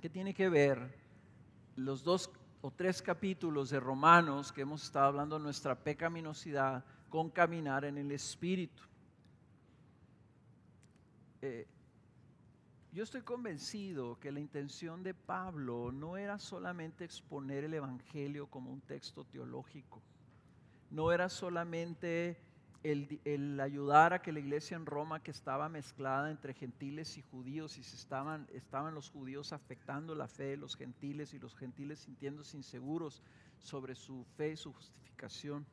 que tiene que ver los 2 o 3 capítulos de Romanos que hemos estado hablando de nuestra pecaminosidad con caminar en el Espíritu. Yo estoy convencido que la intención de Pablo no era solamente exponer el Evangelio como un texto teológico, no era solamente el ayudar a que la iglesia en Roma, que estaba mezclada entre gentiles y judíos, y estaban los judíos afectando la fe de los gentiles y los gentiles sintiéndose inseguros sobre su fe y su justificación.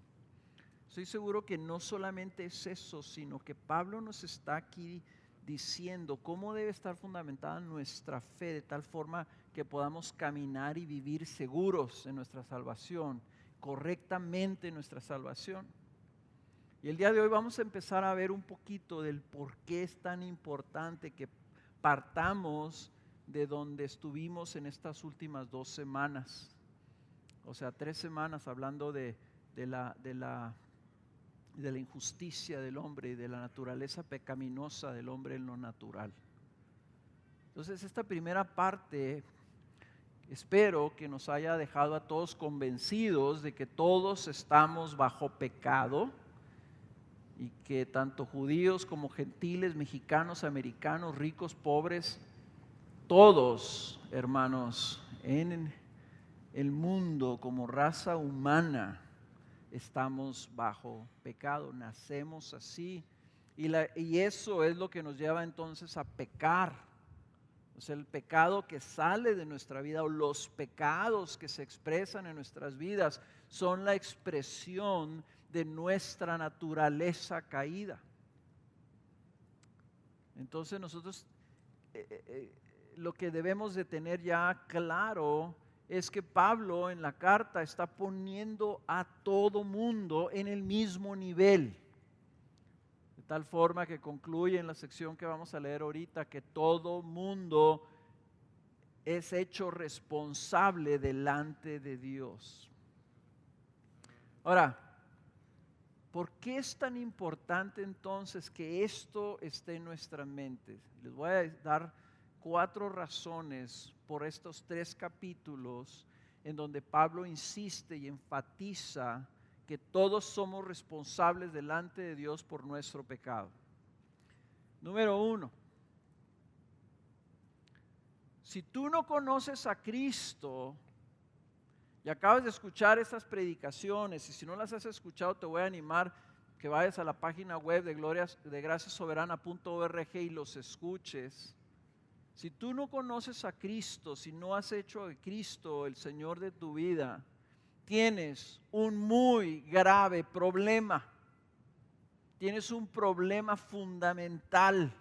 Estoy seguro que no solamente es eso, sino que Pablo nos está aquí diciendo cómo debe estar fundamentada nuestra fe de tal forma que podamos caminar y vivir seguros en nuestra salvación, correctamente en nuestra salvación. Y el día de hoy vamos a empezar a ver un poquito del por qué es tan importante que partamos de donde estuvimos en estas últimas 2 semanas. O sea, 3 semanas hablando de la injusticia del hombre y de la naturaleza pecaminosa del hombre en lo natural. Entonces, esta primera parte espero que nos haya dejado a todos convencidos de que todos estamos bajo pecado y que tanto judíos como gentiles, mexicanos, americanos, ricos, pobres, todos, hermanos, en el mundo como raza humana estamos bajo pecado, nacemos así, y eso es lo que nos lleva entonces a pecar. O sea, el pecado que sale de nuestra vida o los pecados que se expresan en nuestras vidas son la expresión de nuestra naturaleza caída. Entonces nosotros lo que debemos de tener ya claro es que Pablo en la carta está poniendo a todo mundo en el mismo nivel. De tal forma que concluye en la sección que vamos a leer ahorita que todo mundo es hecho responsable delante de Dios. Ahora, ¿por qué es tan importante entonces que esto esté en nuestra mente? Les voy a dar 4 razones por estos 3 capítulos en donde Pablo insiste y enfatiza que todos somos responsables delante de Dios por nuestro pecado. Número 1, si tú no conoces a Cristo y acabas de escuchar estas predicaciones, y si no las has escuchado, te voy a animar que vayas a la página web de graciasoberana.org y los escuches. Si tú no conoces a Cristo, si no has hecho de Cristo el Señor de tu vida, tienes un muy grave problema. Tienes un problema fundamental.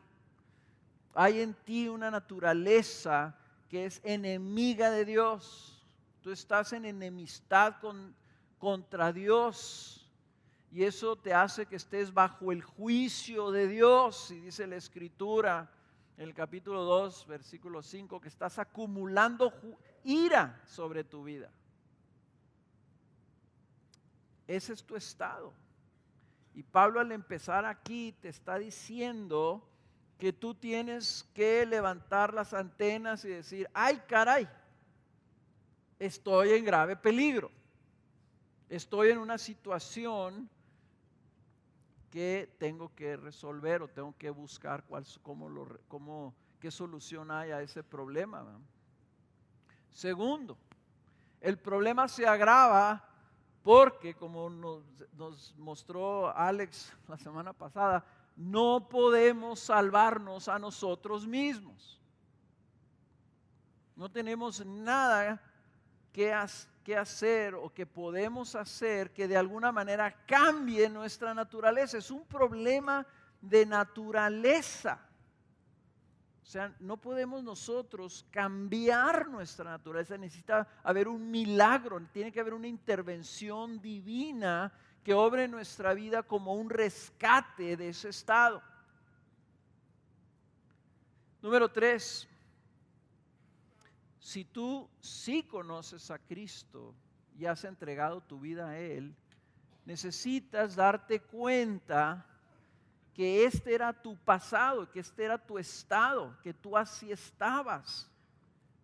Hay en ti una naturaleza que es enemiga de Dios. Tú estás en enemistad contra Dios. Y eso te hace que estés bajo el juicio de Dios. Y dice la Escritura en el capítulo 2, versículo 5, que estás acumulando ira sobre tu vida. Ese es tu estado. Y Pablo al empezar aquí te está diciendo que tú tienes que levantar las antenas y decir, ay caray, estoy en grave peligro. Estoy en una situación que tengo que resolver o tengo que buscar qué solución hay a ese problema, ¿no? Segundo, el problema se agrava porque, como nos mostró Alex la semana pasada, no podemos salvarnos a nosotros mismos. No tenemos nada que hacer o que podemos hacer que de alguna manera cambie nuestra naturaleza. Es un problema de naturaleza. O sea, no podemos nosotros cambiar nuestra naturaleza. Necesita haber un milagro, tiene que haber una intervención divina que obre en nuestra vida como un rescate de ese estado. Número 3. Si tú sí conoces a Cristo y has entregado tu vida a Él, necesitas darte cuenta que este era tu pasado, que este era tu estado, que tú así estabas.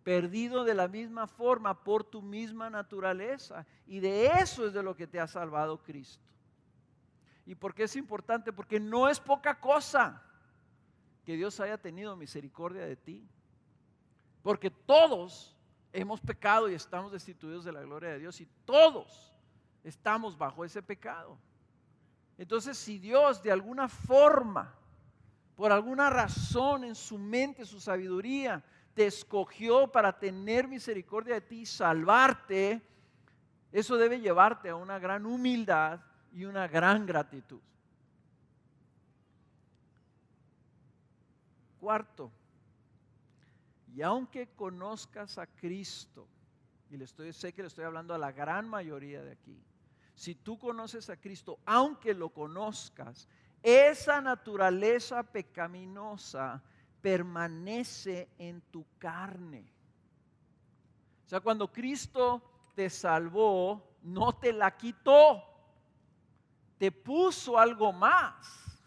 perdido de la misma forma por tu misma naturaleza. Y de eso es de lo que te ha salvado Cristo. ¿Y por qué es importante? Porque no es poca cosa que Dios haya tenido misericordia de ti. Porque todos hemos pecado y estamos destituidos de la gloria de Dios. Y todos estamos bajo ese pecado. Entonces, si Dios de alguna forma, por alguna razón en su mente, su sabiduría, te escogió para tener misericordia de ti y salvarte, eso debe llevarte a una gran humildad y una gran gratitud. Cuarto, y aunque conozcas a Cristo, y sé que le estoy hablando a la gran mayoría de aquí, si tú conoces a Cristo, aunque lo conozcas, esa naturaleza pecaminosa permanece en tu carne. O sea, cuando Cristo te salvó, no te la quitó, te puso algo más,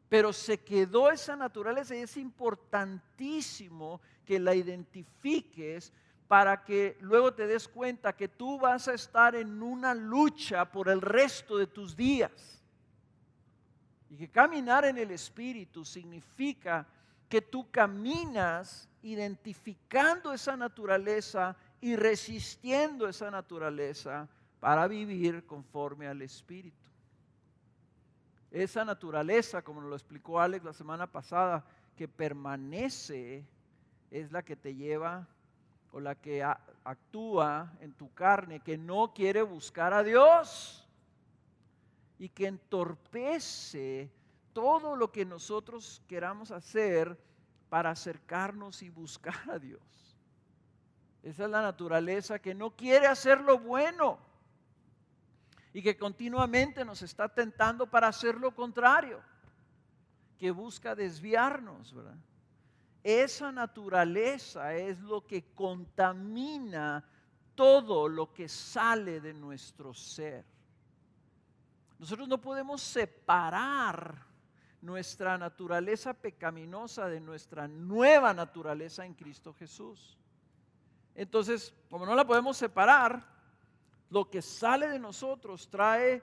pero se quedó esa naturaleza y es importantísimo que la identifiques para que luego te des cuenta que tú vas a estar en una lucha por el resto de tus días. Y que caminar en el Espíritu significa que tú caminas identificando esa naturaleza y resistiendo esa naturaleza para vivir conforme al Espíritu. Esa naturaleza, como nos lo explicó Alex la semana pasada, que permanece, es la que te lleva o la que actúa en tu carne, que no quiere buscar a Dios y que entorpece todo lo que nosotros queramos hacer para acercarnos y buscar a Dios. Esa es la naturaleza que no quiere hacer lo bueno y que continuamente nos está tentando para hacer lo contrario, que busca desviarnos, ¿verdad? Esa naturaleza es lo que contamina todo lo que sale de nuestro ser. Nosotros no podemos separar nuestra naturaleza pecaminosa de nuestra nueva naturaleza en Cristo Jesús. Entonces, como no la podemos separar, lo que sale de nosotros trae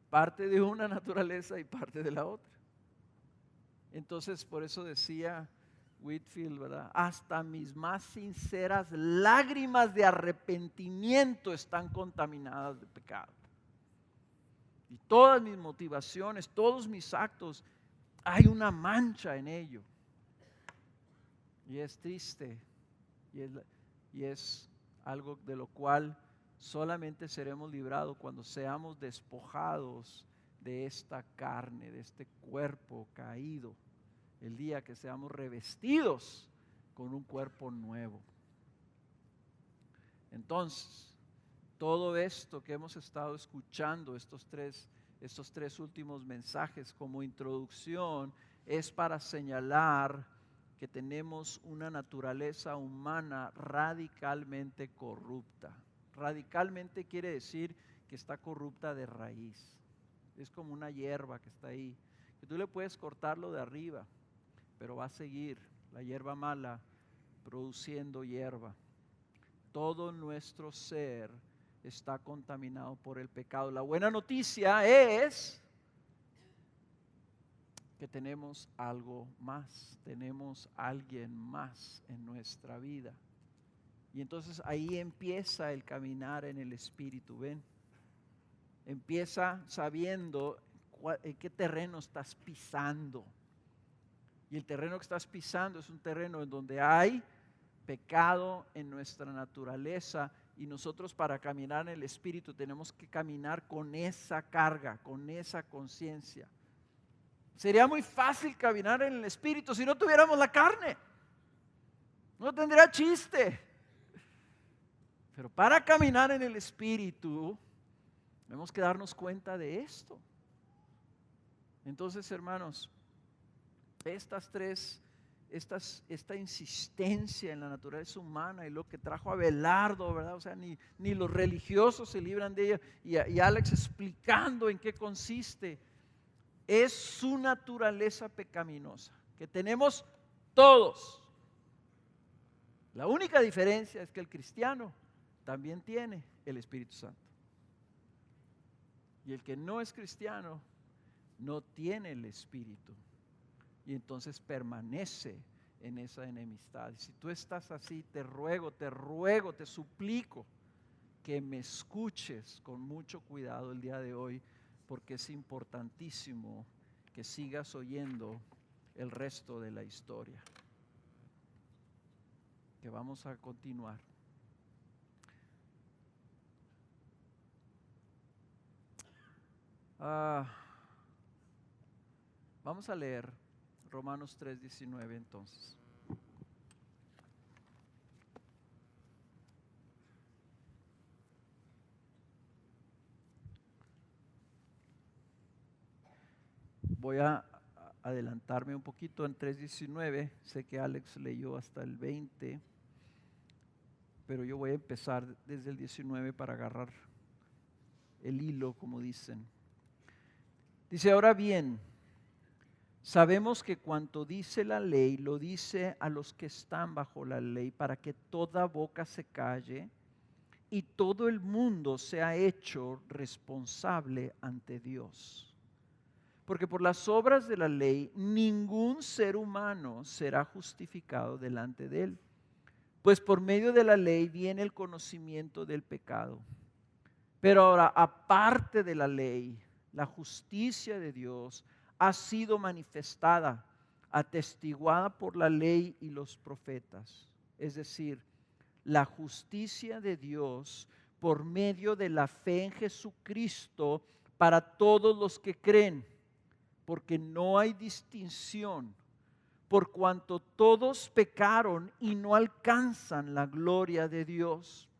parte de una naturaleza y parte de la otra. Entonces, por eso decía Whitfield, ¿verdad? Hasta mis más sinceras lágrimas de arrepentimiento están contaminadas de pecado. Y todas mis motivaciones, todos mis actos, hay una mancha en ello. Y es triste. Y es algo de lo cual solamente seremos librados cuando seamos despojados de esta carne, de este cuerpo caído. El día que seamos revestidos con un cuerpo nuevo. Entonces, todo esto que hemos estado escuchando, estos tres últimos mensajes como introducción, es para señalar que tenemos una naturaleza humana radicalmente corrupta. Radicalmente quiere decir que está corrupta de raíz. Es como una hierba que está ahí, que tú le puedes cortarlo de arriba, pero va a seguir la hierba mala produciendo hierba. Todo nuestro ser está contaminado por el pecado. La buena noticia es que tenemos algo más, tenemos alguien más en nuestra vida. Y entonces ahí empieza el caminar en el Espíritu, ¿ven? Empieza sabiendo en qué terreno estás pisando. Y el terreno que estás pisando es un terreno en donde hay pecado en nuestra naturaleza. Y nosotros para caminar en el Espíritu tenemos que caminar con esa carga, con esa conciencia. Sería muy fácil caminar en el Espíritu si no tuviéramos la carne. No tendría chiste. Pero para caminar en el Espíritu tenemos que darnos cuenta de esto. Entonces, hermanos, esta insistencia en la naturaleza humana y lo que trajo a Abelardo, ¿verdad? O sea, ni los religiosos se libran de ella. Y Alex explicando en qué consiste. Es su naturaleza pecaminosa, que tenemos todos. La única diferencia es que el cristiano también tiene el Espíritu Santo. Y el que no es cristiano no tiene el Espíritu. Y entonces permanece en esa enemistad. Y si tú estás así, te ruego, te suplico que me escuches con mucho cuidado el día de hoy, porque es importantísimo que sigas oyendo el resto de la historia. Que vamos a continuar. Vamos a leer Romanos 3:19 entonces. Voy a adelantarme un poquito en 3:19. Sé que Alex leyó hasta el 20, pero yo voy a empezar desde el 19 para agarrar el hilo, como dicen. Dice, ahora bien, sabemos que cuanto dice la ley, lo dice a los que están bajo la ley, para que toda boca se calle y todo el mundo sea hecho responsable ante Dios. Porque por las obras de la ley, ningún ser humano será justificado delante de él. Pues por medio de la ley viene el conocimiento del pecado. Pero ahora, aparte de la ley, la justicia de Dios ha sido manifestada, atestiguada por la ley y los profetas. Es decir, la justicia de Dios por medio de la fe en Jesucristo para todos los que creen, porque no hay distinción, por cuanto todos pecaron y no alcanzan la gloria de Dios,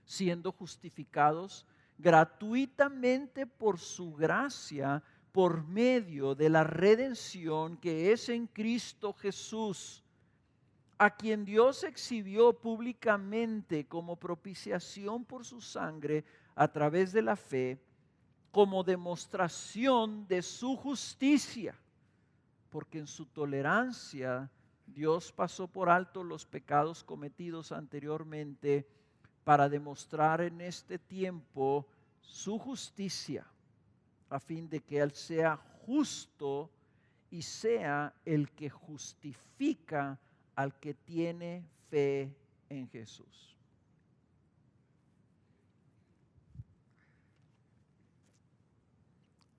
siendo justificados gratuitamente por su gracia, por medio de la redención que es en Cristo Jesús, a quien Dios exhibió públicamente como propiciación por su sangre a través de la fe, como demostración de su justicia, porque en su tolerancia Dios pasó por alto los pecados cometidos anteriormente para demostrar en este tiempo su justicia, a fin de que Él sea justo y sea el que justifica al que tiene fe en Jesús.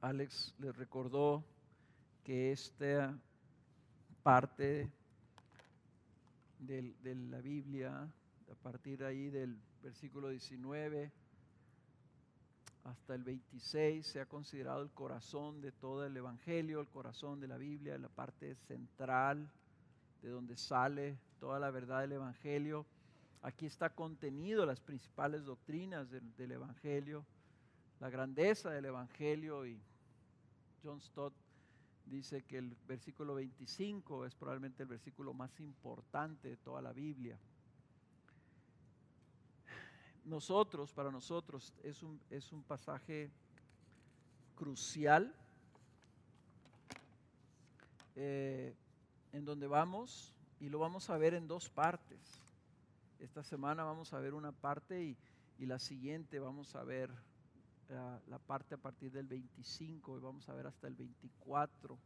Alex les recordó que esta parte de la Biblia, a partir de ahí del versículo 19 hasta el 26, se ha considerado el corazón de todo el Evangelio, el corazón de la Biblia, la parte central de donde sale toda la verdad del Evangelio. Aquí está contenido las principales doctrinas del Evangelio, la grandeza del Evangelio, y John Stott dice que el versículo 25 es probablemente el versículo más importante de toda la Biblia. Para nosotros es un pasaje crucial en donde vamos, y lo vamos a ver en dos partes. Esta semana vamos a ver una parte y la siguiente vamos a ver la parte a partir del 25 y vamos a ver hasta el 24.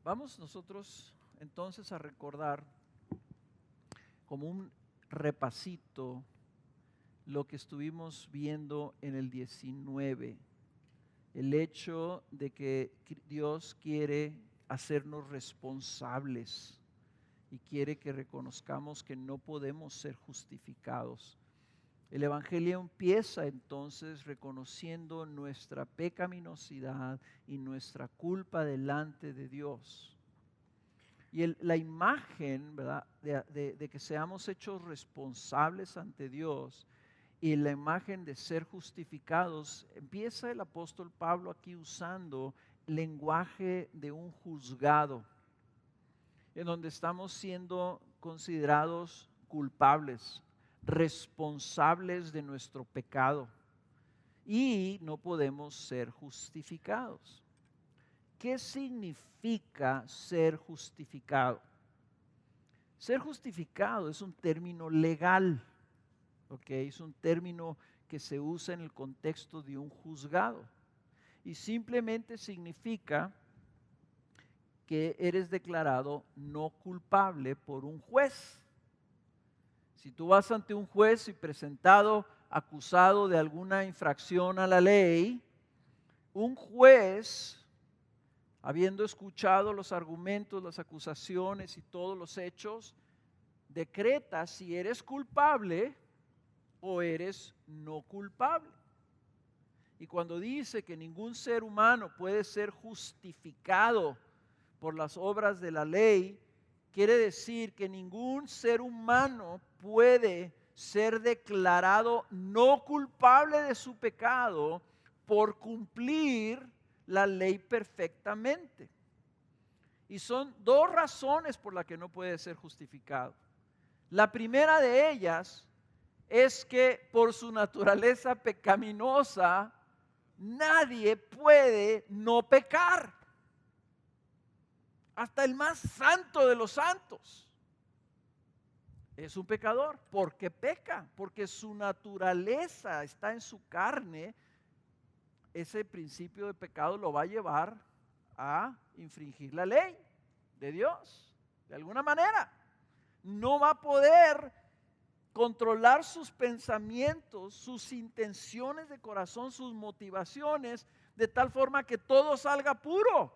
Vamos nosotros entonces a recordar como un repasito lo que estuvimos viendo en el 19, el hecho de que Dios quiere hacernos responsables y quiere que reconozcamos que no podemos ser justificados. El Evangelio empieza entonces reconociendo nuestra pecaminosidad y nuestra culpa delante de Dios. Y la imagen, ¿verdad?, de que seamos hechos responsables ante Dios y la imagen de ser justificados, empieza el apóstol Pablo aquí usando lenguaje de un juzgado, en donde estamos siendo considerados culpables, responsables de nuestro pecado y no podemos ser justificados. ¿Qué significa ser justificado? Ser justificado es un término legal, ¿ok? Es un término que se usa en el contexto de un juzgado y simplemente significa que eres declarado no culpable por un juez. Si tú vas ante un juez y presentado acusado de alguna infracción a la ley, un juez, habiendo escuchado los argumentos, las acusaciones y todos los hechos, decreta si eres culpable o eres no culpable. Y cuando dice que ningún ser humano puede ser justificado por las obras de la ley, quiere decir que ningún ser humano puede ser declarado no culpable de su pecado por cumplir la ley perfectamente. Y son dos razones por las que no puede ser justificado. La primera de ellas es que por su naturaleza pecaminosa, nadie puede no pecar. Hasta el más santo de los santos es un pecador. ¿Por qué peca? Porque su naturaleza está en su carne. Ese principio de pecado lo va a llevar a infringir la ley de Dios. De alguna manera. No va a poder controlar sus pensamientos, sus intenciones de corazón, sus motivaciones, de tal forma que todo salga puro.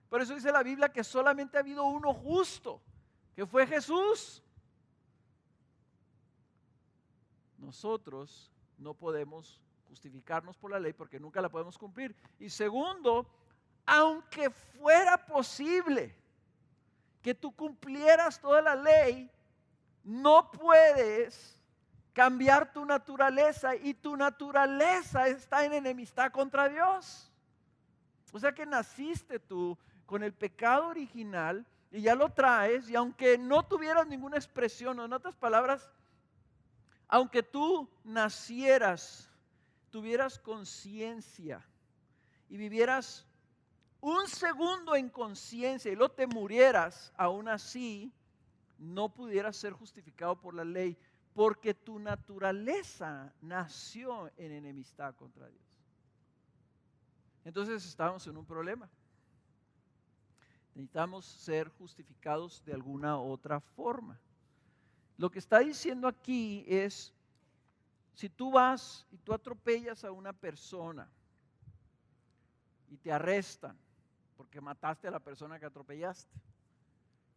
Por eso dice la Biblia que solamente ha habido uno justo, que fue Jesús. Nosotros no podemos justificarnos por la ley porque nunca la podemos cumplir. Y segundo, aunque fuera posible que tú cumplieras toda la ley, no puedes cambiar tu naturaleza y tu naturaleza está en enemistad contra Dios. O sea que naciste tú con el pecado original y ya lo traes, y aunque no tuvieras ninguna expresión, o en otras palabras, aunque tú nacieras, tuvieras conciencia y vivieras un segundo en conciencia y luego te murieras, aún así no pudieras ser justificado por la ley, porque tu naturaleza nació en enemistad contra Dios. Entonces estamos en un problema. Necesitamos ser justificados de alguna otra forma. Lo que está diciendo aquí es, si tú vas y tú atropellas a una persona y te arrestan porque mataste a la persona que atropellaste,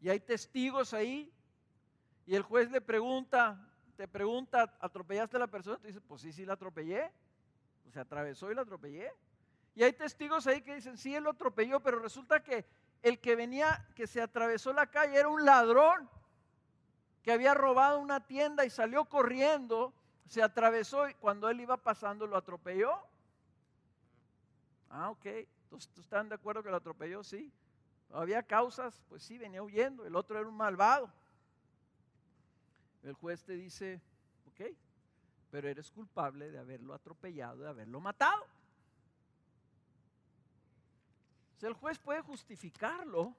y hay testigos ahí, y el juez te pregunta, ¿atropellaste a la persona? Tú dices, pues sí, la atropellé. Pues se atravesó y la atropellé. Y hay testigos ahí que dicen, sí, él lo atropelló, pero resulta que el que venía, que se atravesó la calle, era un ladrón que había robado una tienda y salió corriendo, se atravesó y cuando él iba pasando lo atropelló. Ah, ok. Entonces, ¿tú están de acuerdo que lo atropelló? Sí. Había causas, pues sí, venía huyendo. El otro era un malvado. El juez te dice, ok, pero eres culpable de haberlo atropellado, de haberlo matado. O sea, el juez puede justificarlo,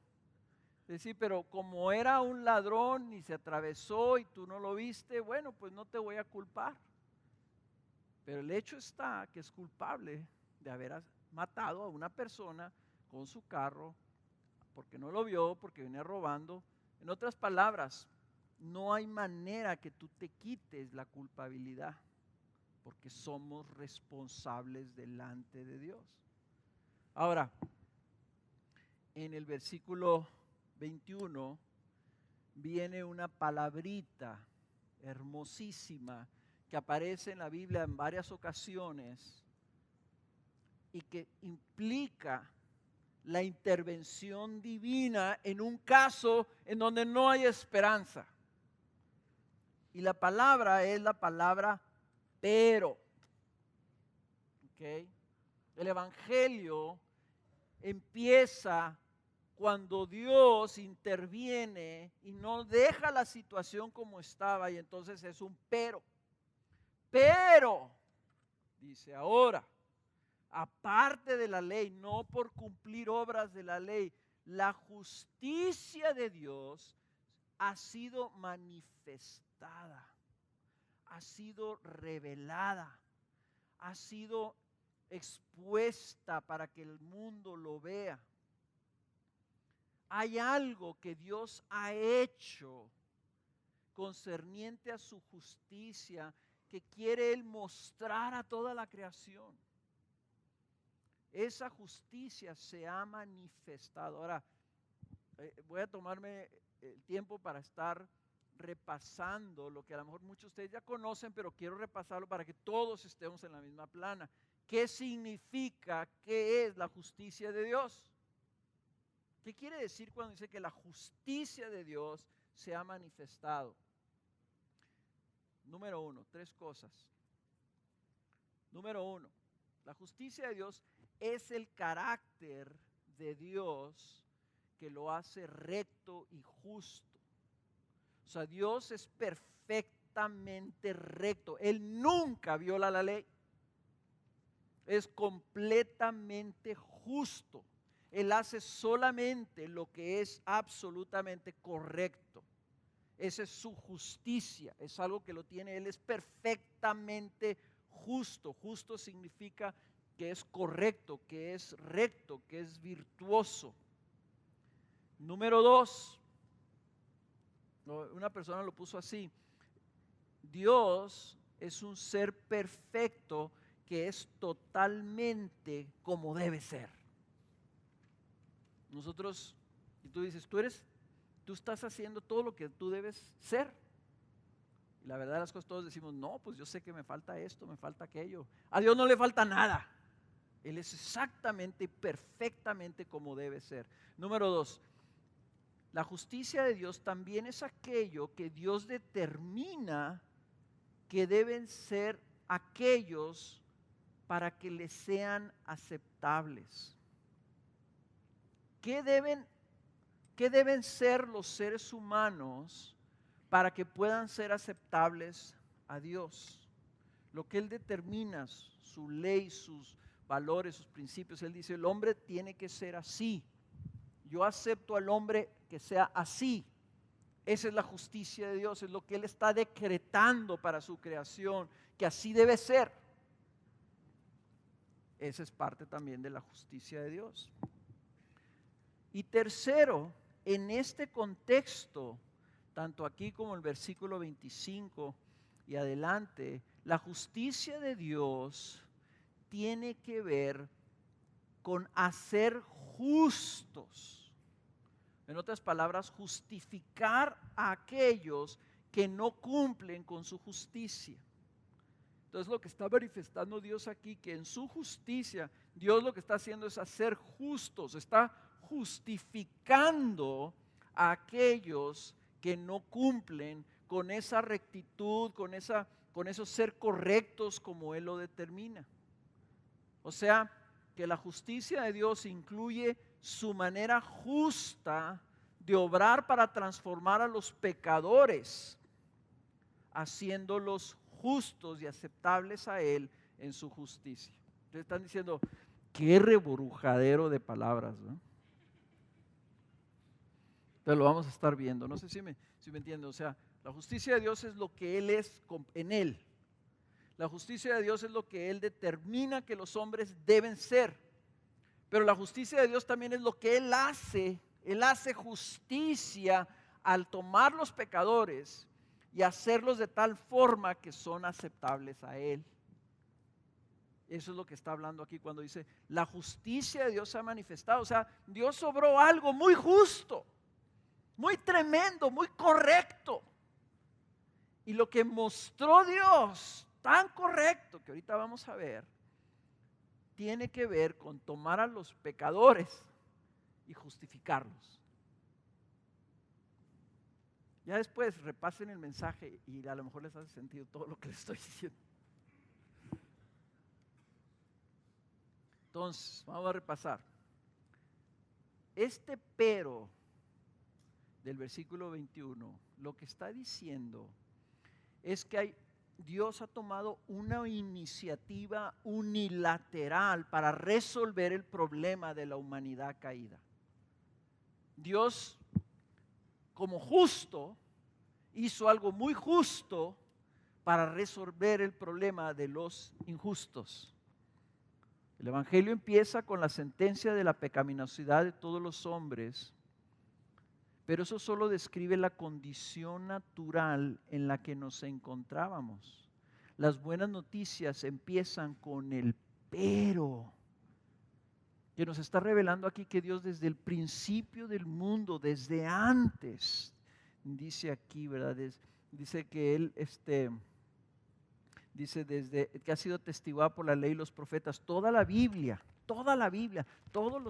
decir, pero como era un ladrón y se atravesó y tú no lo viste, bueno, pues no te voy a culpar. Pero el hecho está que es culpable de haber matado a una persona con su carro porque no lo vio, porque venía robando. En otras palabras, no hay manera que tú te quites la culpabilidad, porque somos responsables delante de Dios. Ahora, en el versículo 21 viene una palabrita hermosísima que aparece en la Biblia en varias ocasiones y que implica la intervención divina en un caso en donde no hay esperanza. Y la palabra es la palabra pero. ¿Okay? El Evangelio empieza cuando Dios interviene y no deja la situación como estaba, y entonces es un pero. Pero, dice ahora, aparte de la ley, no por cumplir obras de la ley, la justicia de Dios ha sido manifestada, ha sido revelada, ha sido expuesta para que el mundo lo vea. Hay algo que Dios ha hecho concerniente a su justicia que quiere Él mostrar a toda la creación. Esa justicia se ha manifestado. Ahora, voy a tomarme el tiempo para estar repasando lo que a lo mejor muchos de ustedes ya conocen, pero quiero repasarlo para que todos estemos en la misma plana. ¿Qué significa? ¿Qué es la justicia de Dios? ¿Qué quiere decir cuando dice que la justicia de Dios se ha manifestado? Número uno, tres cosas. Número uno, la justicia de Dios es el carácter de Dios que lo hace recto y justo. O sea, Dios es perfectamente recto. Él nunca viola la ley. Es completamente justo. Él hace solamente lo que es absolutamente correcto. Esa es su justicia. Es algo que lo tiene. Él es perfectamente justo. Justo significa que es correcto, que es recto, que es virtuoso. Número dos, una persona lo puso así: Dios es un ser perfecto que es totalmente como debe ser. Nosotros, y tú dices, tú estás haciendo todo lo que tú debes ser. Y la verdad de las cosas, todos decimos, no, pues yo sé que me falta esto, me falta aquello. A Dios no le falta nada. Él es exactamente y perfectamente como debe ser. Número dos, la justicia de Dios también es aquello que Dios determina que deben ser aquellos para que les sean aceptables. ¿Qué deben ser los seres humanos para que puedan ser aceptables a Dios? Lo que Él determina, su ley, sus valores, sus principios. Él dice, el hombre tiene que ser así. Yo acepto al hombre que sea así. Esa es la justicia de Dios, es lo que Él está decretando para su creación, que así debe ser. Esa es parte también de la justicia de Dios. Y tercero, en este contexto, tanto aquí como el versículo 25 y adelante, la justicia de Dios tiene que ver con hacer justos. En otras palabras, justificar a aquellos que no cumplen con su justicia. Entonces lo que está manifestando Dios aquí, que en su justicia, Dios lo que está haciendo es hacer justos, está justificando a aquellos que no cumplen con esa rectitud, con esos ser correctos como Él lo determina. O sea, que la justicia de Dios incluye su manera justa de obrar para transformar a los pecadores, haciéndolos justos y aceptables a Él en su justicia. Ustedes están diciendo, qué reburujadero de palabras, ¿no? Entonces lo vamos a estar viendo. No sé si me entienden. O sea, la justicia de Dios es lo que Él es en Él. La justicia de Dios es lo que Él determina que los hombres deben ser. Pero la justicia de Dios también es lo que Él hace. Él hace justicia al tomar los pecadores y hacerlos de tal forma que son aceptables a Él. Eso es lo que está hablando aquí cuando dice, la justicia de Dios se ha manifestado. O sea, Dios obró algo muy justo, muy tremendo, muy correcto. Y lo que mostró Dios, tan correcto, que ahorita vamos a ver, tiene que ver con tomar a los pecadores y justificarlos. Ya después repasen el mensaje y a lo mejor les hace sentido todo lo que les estoy diciendo. Entonces, vamos a repasar. Este pero del versículo 21, lo que está diciendo es que Dios ha tomado una iniciativa unilateral para resolver el problema de la humanidad caída. Dios como justo, hizo algo muy justo para resolver el problema de los injustos. El Evangelio empieza con la sentencia de la pecaminosidad de todos los hombres, pero eso solo describe la condición natural en la que nos encontrábamos. Las buenas noticias empiezan con el pero, que nos está revelando aquí que Dios desde el principio del mundo, desde antes, dice aquí, ¿verdad? Dice que Él, dice desde que ha sido atestiguada por la ley y los profetas, toda la Biblia, todos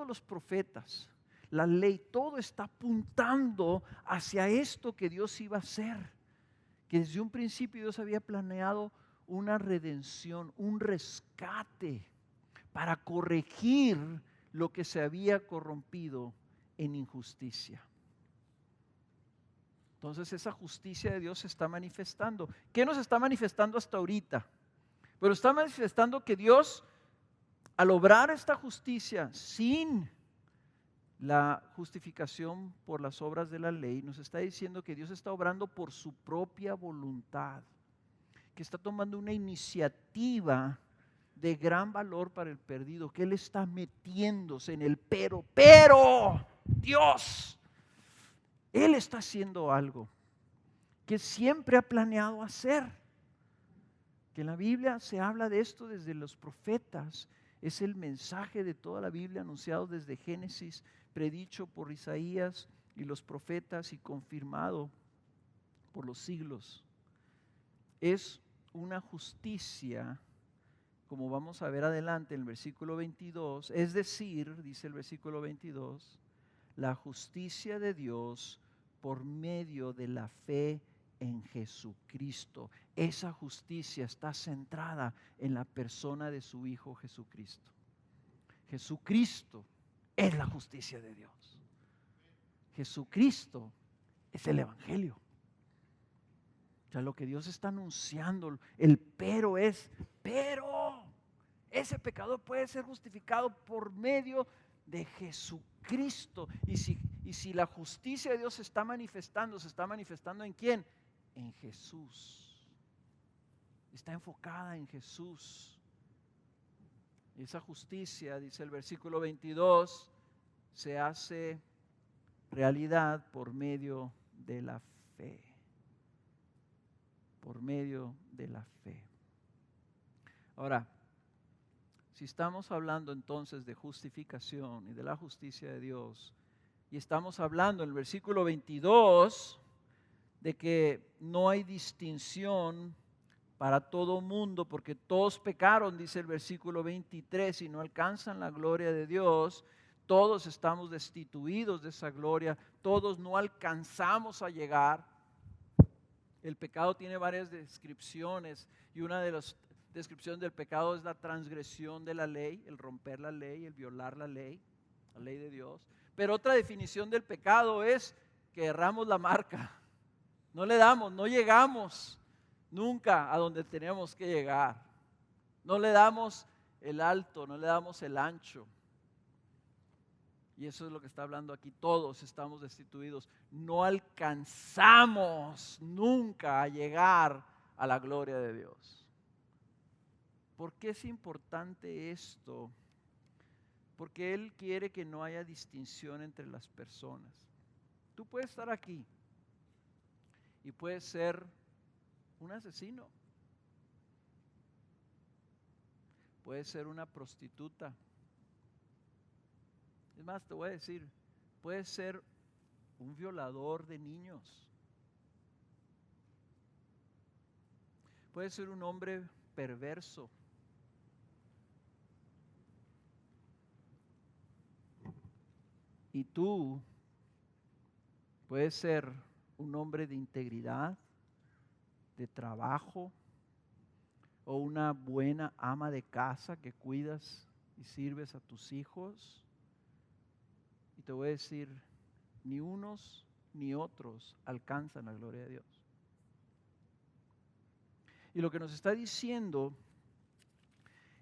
los profetas, la ley, todo está apuntando hacia esto que Dios iba a hacer. Que desde un principio Dios había planeado una redención, un rescate para corregir lo que se había corrompido en injusticia. Entonces esa justicia de Dios se está manifestando. ¿Qué nos está manifestando hasta ahorita? Pero está manifestando que Dios, al obrar esta justicia sin la justificación por las obras de la ley, nos está diciendo que Dios está obrando por su propia voluntad, que está tomando una iniciativa de gran valor para el perdido, que Él está metiéndose en el pero Dios, Él está haciendo algo que siempre ha planeado hacer. Que en la Biblia se habla de esto desde los profetas, es el mensaje de toda la Biblia anunciado desde Génesis, predicho por Isaías y los profetas y confirmado por los siglos. Es una justicia, como vamos a ver adelante en el versículo 22, es decir, dice el versículo 22, la justicia de Dios por medio de la fe en Jesucristo. Esa justicia está centrada en la persona de su Hijo Jesucristo. Jesucristo es la justicia de Dios. Jesucristo es el Evangelio. O sea, lo que Dios está anunciando, el pero es, pero ese pecador puede ser justificado por medio de Jesucristo. Y si la justicia de Dios se está manifestando ¿en quién? En Jesús. Está enfocada en Jesús. Y esa justicia, dice el versículo 22, se hace realidad por medio de la fe. Por medio de la fe. Ahora, si estamos hablando entonces de justificación y de la justicia de Dios, y estamos hablando en el versículo 22 de que no hay distinción para todo mundo, porque todos pecaron, dice el versículo 23, y no alcanzan la gloria de Dios. Todos estamos destituidos de esa gloria, todos no alcanzamos a llegar. El pecado tiene varias descripciones y una de las descripciones del pecado es la transgresión de la ley, el romper la ley, el violar la ley de Dios. Pero otra definición del pecado es que erramos la marca. No le damos, no llegamos nunca a donde tenemos que llegar. No le damos el alto, no le damos el ancho. Y eso es lo que está hablando aquí. Todos estamos destituidos. No alcanzamos nunca a llegar a la gloria de Dios. ¿Por qué es importante esto? Porque Él quiere que no haya distinción entre las personas. Tú puedes estar aquí y puedes ser un asesino. Puedes ser una prostituta. Es más, te voy a decir, puedes ser un violador de niños. Puedes ser un hombre perverso. Y tú puedes ser un hombre de integridad, de trabajo, o una buena ama de casa que cuidas y sirves a tus hijos. Y te voy a decir, ni unos ni otros alcanzan la gloria de Dios. Y lo que nos está diciendo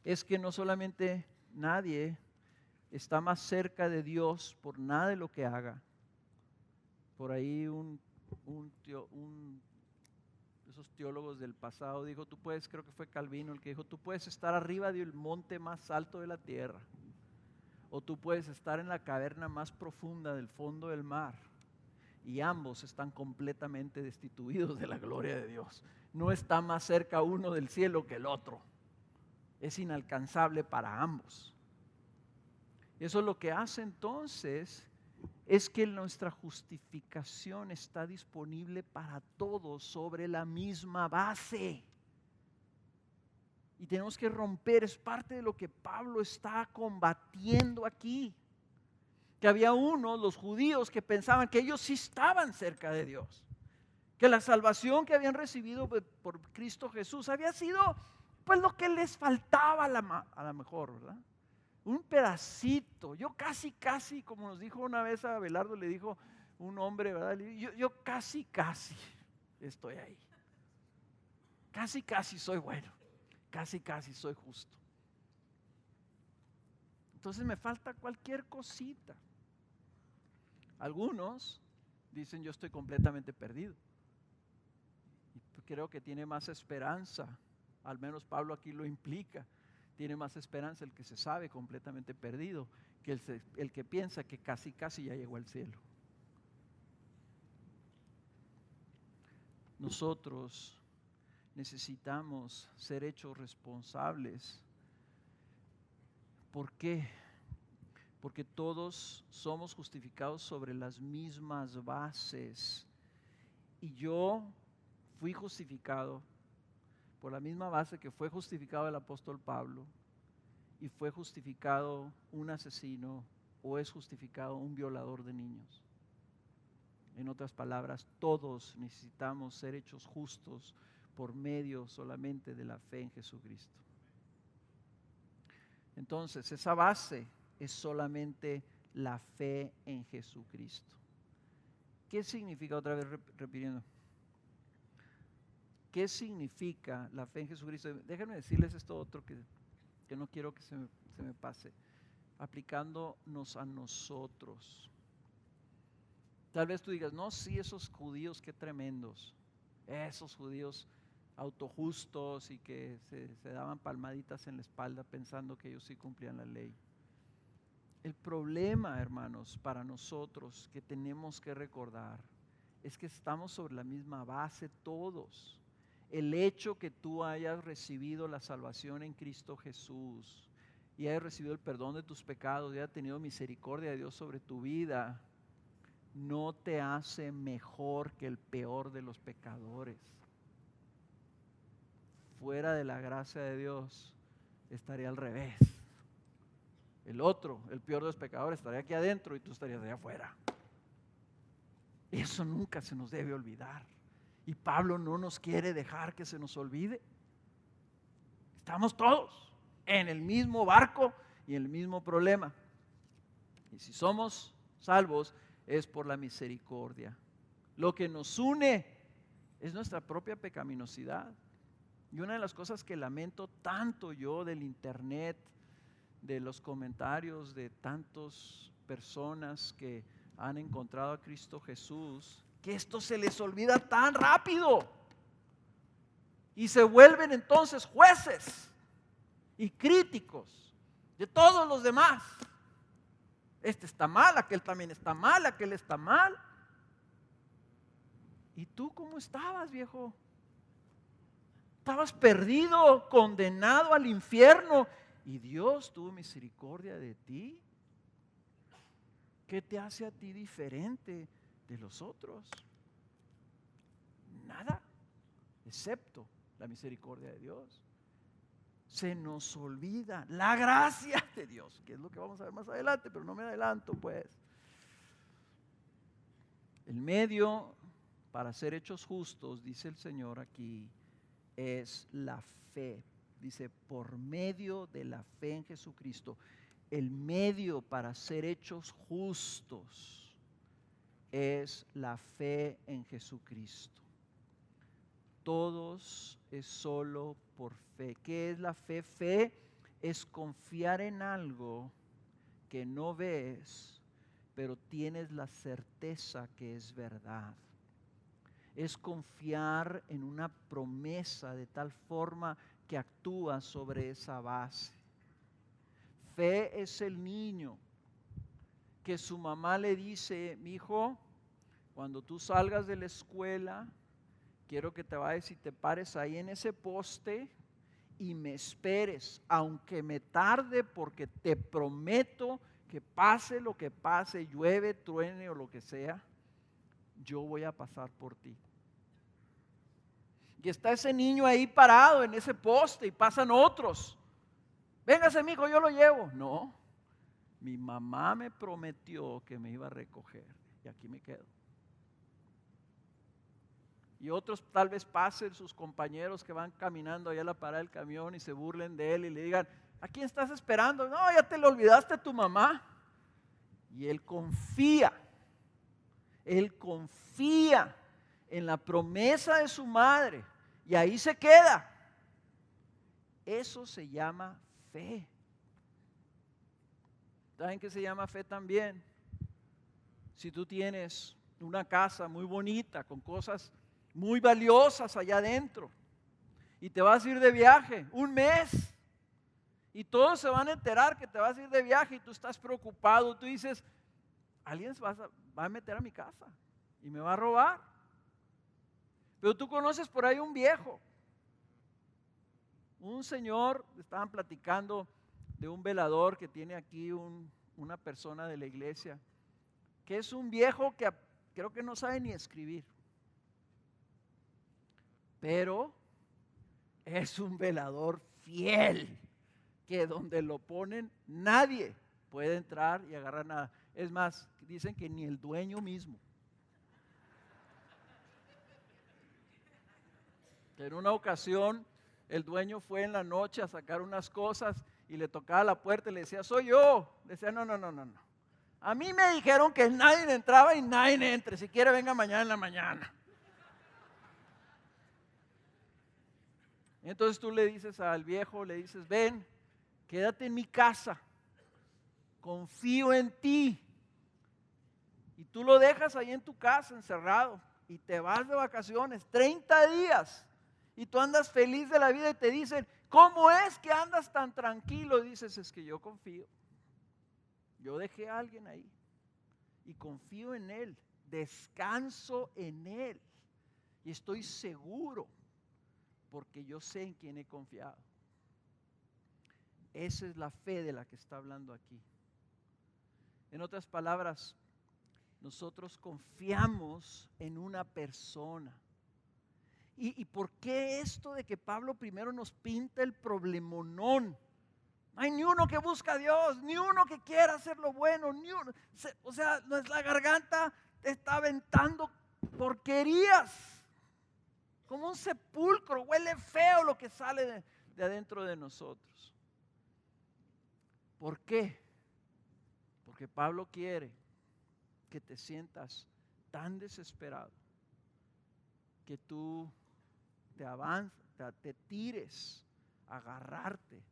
es que no solamente nadie está más cerca de Dios por nada de lo que haga, Por ahí esos teólogos del pasado dijo, creo que fue Calvino el que dijo, tú puedes estar arriba del monte más alto de la tierra, o tú puedes estar en la caverna más profunda del fondo del mar, y ambos están completamente destituidos de la gloria de Dios. No está más cerca uno del cielo que el otro. Es inalcanzable para ambos. Eso es lo que hace entonces, es que nuestra justificación está disponible para todos sobre la misma base. Y tenemos que romper, es parte de lo que Pablo está combatiendo aquí. Que había los judíos, que pensaban que ellos sí estaban cerca de Dios. Que la salvación que habían recibido por Cristo Jesús había sido pues lo que les faltaba a lo mejor, ¿verdad? Un pedacito. Yo casi, como nos dijo una vez a Abelardo, le dijo un hombre, ¿verdad? Yo casi estoy ahí. Casi soy bueno. Casi soy justo. Entonces me falta cualquier cosita. Algunos dicen yo estoy completamente perdido. Y creo que tiene más esperanza, al menos Pablo aquí lo implica, tiene más esperanza el que se sabe completamente perdido que el que piensa que casi ya llegó al cielo. Nosotros necesitamos ser hechos responsables. ¿Por qué? Porque todos somos justificados sobre las mismas bases. Y yo fui justificado por la misma base que fue justificado el apóstol Pablo, y fue justificado un asesino, o es justificado un violador de niños. En otras palabras, todos necesitamos ser hechos justos por medio solamente de la fe en Jesucristo. Entonces, esa base es solamente la fe en Jesucristo. ¿Qué significa, otra vez repitiendo? ¿Qué significa la fe en Jesucristo? Déjenme decirles esto otro que no quiero que se me pase. Aplicándonos a nosotros. Tal vez tú digas, no, sí, esos judíos, qué tremendos. Esos judíos autojustos y que se daban palmaditas en la espalda pensando que ellos sí cumplían la ley. El problema, hermanos, para nosotros que tenemos que recordar es que estamos sobre la misma base todos. El hecho que tú hayas recibido la salvación en Cristo Jesús y hayas recibido el perdón de tus pecados y hayas tenido misericordia de Dios sobre tu vida, no te hace mejor que el peor de los pecadores. Fuera de la gracia de Dios, estaría al revés. El otro, el peor de los pecadores, estaría aquí adentro y tú estarías allá afuera. Eso nunca se nos debe olvidar. Y Pablo no nos quiere dejar que se nos olvide. Estamos todos en el mismo barco y en el mismo problema. Y si somos salvos es por la misericordia. Lo que nos une es nuestra propia pecaminosidad. Y una de las cosas que lamento tanto yo del internet, de los comentarios de tantas personas que han encontrado a Cristo Jesús, que esto se les olvida tan rápido y se vuelven entonces jueces y críticos de todos los demás. Este está mal, aquel también está mal, aquel está mal. ¿Y tú cómo estabas, viejo? Estabas perdido, condenado al infierno, y Dios tuvo misericordia de ti. ¿Qué te hace a ti diferente de los otros? Nada, excepto la misericordia de Dios. Se nos olvida la gracia de Dios, que es lo que vamos a ver más adelante, pero no me adelanto pues. El medio para ser hechos justos, dice el Señor aquí, es la fe. Dice, por medio de la fe en Jesucristo. El medio para ser hechos justos es la fe en Jesucristo. Todos es solo por fe. ¿Qué es la fe? Fe es confiar en algo que no ves, pero tienes la certeza que es verdad. Es confiar en una promesa de tal forma que actúa sobre esa base. Fe es el niño que su mamá le dice: mi hijo, cuando tú salgas de la escuela, quiero que te vayas y te pares ahí en ese poste y me esperes, aunque me tarde, porque te prometo que pase lo que pase, llueve, truene o lo que sea, yo voy a pasar por ti. Y está ese niño ahí parado en ese poste y pasan otros. Véngase, mijo, yo lo llevo. No, mi mamá me prometió que me iba a recoger y aquí me quedo. Y otros tal vez pasen sus compañeros que van caminando allá a la parada del camión y se burlen de él y le digan: ¿a quién estás esperando? No, ya te le olvidaste a tu mamá. Y él confía en la promesa de su madre y ahí se queda. Eso se llama fe. ¿Saben qué se llama fe también? Si tú tienes una casa muy bonita con cosas muy valiosas allá adentro y te vas a ir de viaje un mes y todos se van a enterar que te vas a ir de viaje y tú estás preocupado, tú dices: alguien va a meter a mi casa y me va a robar. Pero tú conoces por ahí un viejo, un señor, estaban platicando de un velador que tiene aquí una persona de la iglesia, que es un viejo que creo que no sabe ni escribir, pero es un velador fiel, que donde lo ponen nadie puede entrar y agarrar nada. Es más, dicen que ni el dueño mismo. En una ocasión el dueño fue en la noche a sacar unas cosas y le tocaba la puerta y le decía: soy yo. Le decía: no. A mí me dijeron que nadie entraba y nadie entre. Si quiere, venga mañana en la mañana. Entonces tú le dices al viejo, le dices: ven, quédate en mi casa, confío en ti. Y tú lo dejas ahí en tu casa encerrado y te vas de vacaciones 30 días y tú andas feliz de la vida y te dicen: ¿cómo es que andas tan tranquilo? Y dices: es que yo confío. Yo dejé a alguien ahí y confío en él, descanso en él y estoy seguro porque yo sé en quién he confiado. Esa es la fe de la que está hablando aquí. En otras palabras, nosotros confiamos en una persona. ¿Y por qué esto de que Pablo primero nos pinta el problemonón? No hay ni uno que busca a Dios, ni uno que quiera hacer lo bueno, ni uno. O sea, nuestra garganta está aventando porquerías. Como un sepulcro, huele feo lo que sale de adentro de nosotros. ¿Por qué? Porque Pablo quiere que te sientas tan desesperado que tú te tires a agarrarte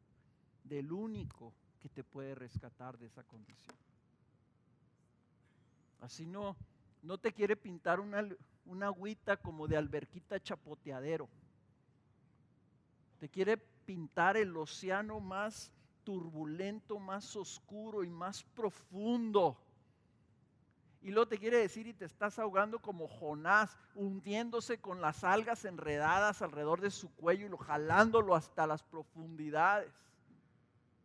del único que te puede rescatar de esa condición. Así no te quiere pintar una agüita como de alberquita chapoteadero. Te quiere pintar el océano más turbulento, más oscuro y más profundo. Y luego te quiere decir: y te estás ahogando como Jonás, hundiéndose con las algas enredadas alrededor de su cuello y jalándolo hasta las profundidades.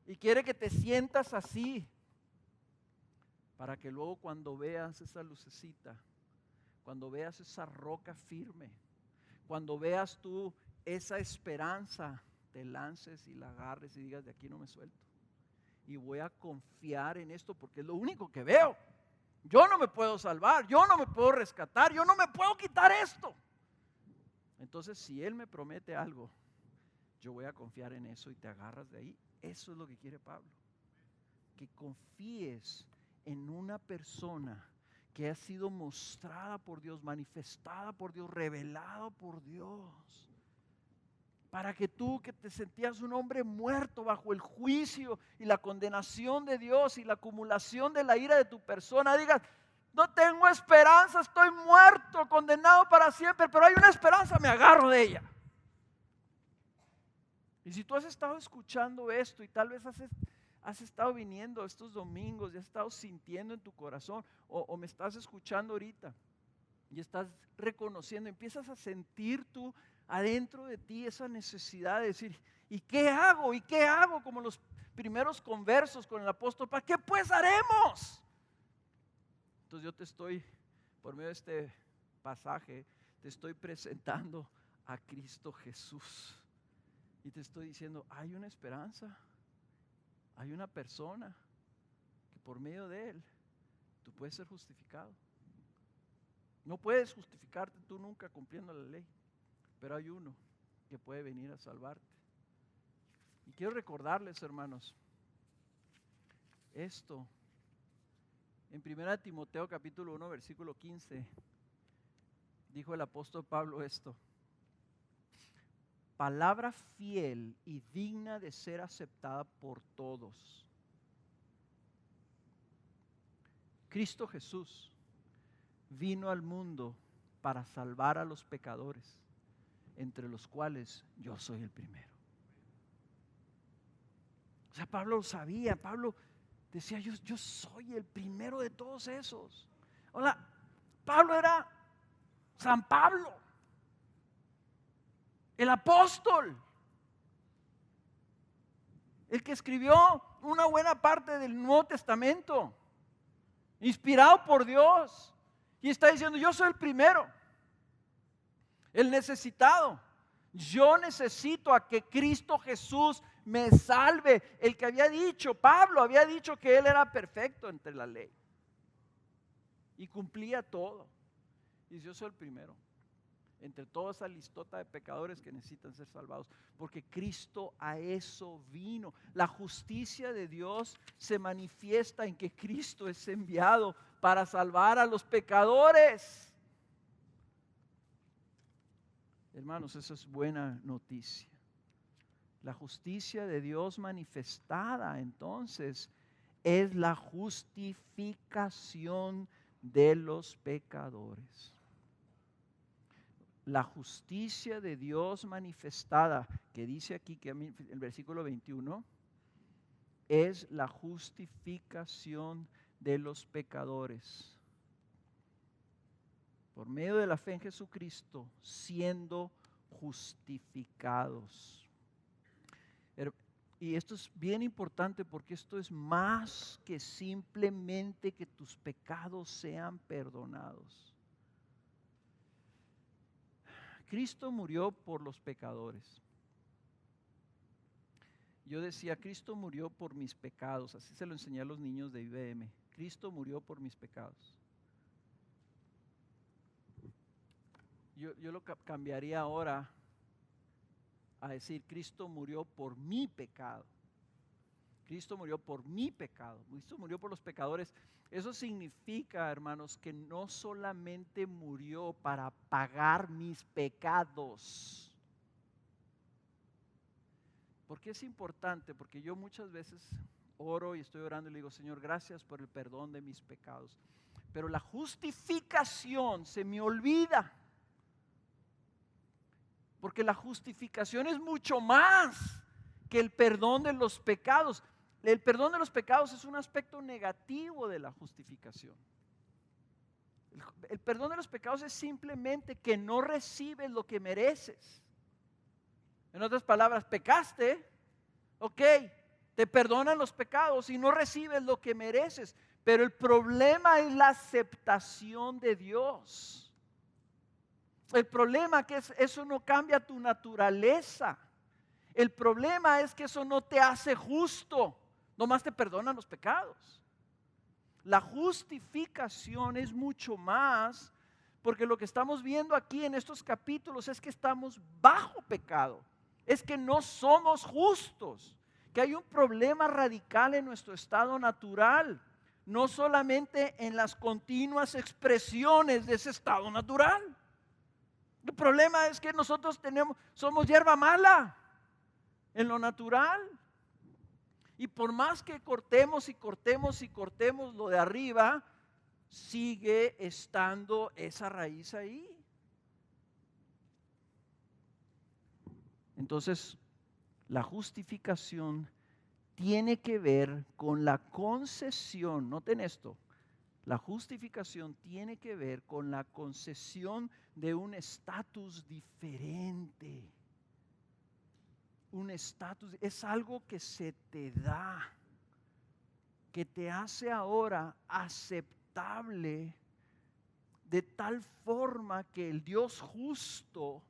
Y quiere que te sientas así, para que luego cuando veas esa lucecita, cuando veas esa roca firme, cuando veas tú esa esperanza, te lances y la agarres y digas: de aquí no me suelto. Y voy a confiar en esto porque es lo único que veo. Yo no me puedo salvar, yo no me puedo rescatar, yo no me puedo quitar esto. Entonces, si Él me promete algo, yo voy a confiar en eso y te agarras de ahí. Eso es lo que quiere Pablo. Que confíes en una persona que ha sido mostrada por Dios, manifestada por Dios, revelada por Dios. para que tú, que te sentías un hombre muerto bajo el juicio y la condenación de Dios y la acumulación de la ira de tu persona, digas: no tengo esperanza, estoy muerto, condenado para siempre, pero hay una esperanza, me agarro de ella. Y si tú has estado escuchando esto y tal vez has estado viniendo estos domingos y has estado sintiendo en tu corazón, o me estás escuchando ahorita y estás reconociendo, empiezas a sentir tú adentro de ti esa necesidad de decir: ¿y qué hago? ¿Y qué hago? Como los primeros conversos con el apóstol Pablo, ¿qué pues haremos? Entonces yo te estoy, por medio de este pasaje, te estoy presentando a Cristo Jesús. Y te estoy diciendo, hay una esperanza, hay una persona que por medio de Él tú puedes ser justificado. No puedes justificarte tú nunca cumpliendo la ley, pero hay uno que puede venir a salvarte. Y quiero recordarles, hermanos, esto. En 1 Timoteo capítulo 1, versículo 15, dijo el apóstol Pablo esto: palabra fiel y digna de ser aceptada por todos. Cristo Jesús vino al mundo para salvar a los pecadores, entre los cuales yo soy el primero. O sea, Pablo lo sabía. Pablo decía: yo soy el primero de todos esos. Hola, Pablo era San Pablo, el apóstol, el que escribió una buena parte del Nuevo Testamento, inspirado por Dios, y está diciendo: yo soy el primero, el necesitado. Yo necesito a que Cristo Jesús me salve. El que había dicho, Pablo había dicho que él era perfecto entre la ley y cumplía todo. Y yo soy el primero entre toda esa listota de pecadores que necesitan ser salvados, porque Cristo a eso vino. La justicia de Dios se manifiesta en que Cristo es enviado para salvar a los pecadores. Hermanos, esa es buena noticia. La justicia de Dios manifestada, entonces, es la justificación de los pecadores. La justicia de Dios manifestada, que dice aquí que el versículo 21, es la justificación de los pecadores. Por medio de la fe en Jesucristo, siendo justificados. Y esto es bien importante, porque esto es más que simplemente que tus pecados sean perdonados. Cristo murió por los pecadores. Yo decía: Cristo murió por mis pecados. Así se lo enseñé a los niños de IBM. Cristo murió por mis pecados. Yo lo cambiaría ahora a decir: Cristo murió por mi pecado. Cristo murió por mi pecado. Cristo murió por los pecadores. Eso significa, hermanos, que no solamente murió para pagar mis pecados. ¿Por qué es importante? Porque yo muchas veces oro y estoy orando y le digo: Señor, gracias por el perdón de mis pecados. Pero la justificación se me olvida. Porque la justificación es mucho más que el perdón de los pecados. El perdón de los pecados es un aspecto negativo de la justificación. El perdón de los pecados es simplemente que no recibes lo que mereces. En otras palabras, pecaste, ok, te perdonan los pecados y no recibes lo que mereces. Pero el problema es la aceptación de Dios. El problema es que eso no cambia tu naturaleza. El problema es que eso no te hace justo. Nomás te perdonan los pecados. La justificación es mucho más, porque lo que estamos viendo aquí en estos capítulos es que estamos bajo pecado. Es que no somos justos. Que hay un problema radical en nuestro estado natural. No solamente en las continuas expresiones de ese estado natural. El problema es que nosotros somos hierba mala en lo natural. Y por más que cortemos y cortemos y cortemos lo de arriba, sigue estando esa raíz ahí. Entonces, la justificación tiene que ver con la concesión. Noten esto. La justificación tiene que ver con la concesión de un estatus diferente. Un estatus, es algo que se te da, que te hace ahora aceptable, de tal forma que el Dios justo,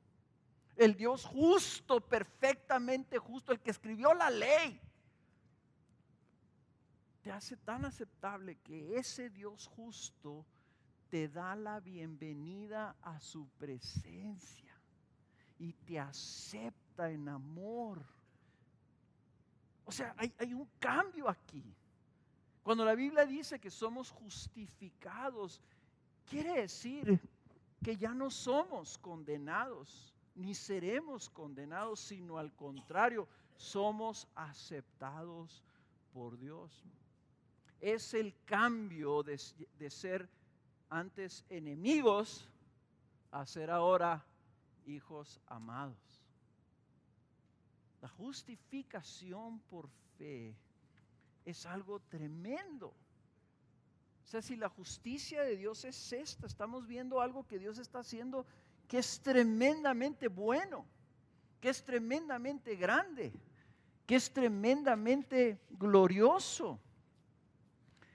perfectamente justo, el que escribió la ley, te hace tan aceptable que ese Dios justo te da la bienvenida a su presencia y te acepta en amor. O sea, hay un cambio aquí. Cuando la Biblia dice que somos justificados, quiere decir que ya no somos condenados, ni seremos condenados, sino al contrario, somos aceptados por Dios. Es el cambio de ser antes enemigos a ser ahora hijos amados. La justificación por fe es algo tremendo. O sea, si la justicia de Dios es esta, estamos viendo algo que Dios está haciendo que es tremendamente bueno, que es tremendamente grande, que es tremendamente glorioso.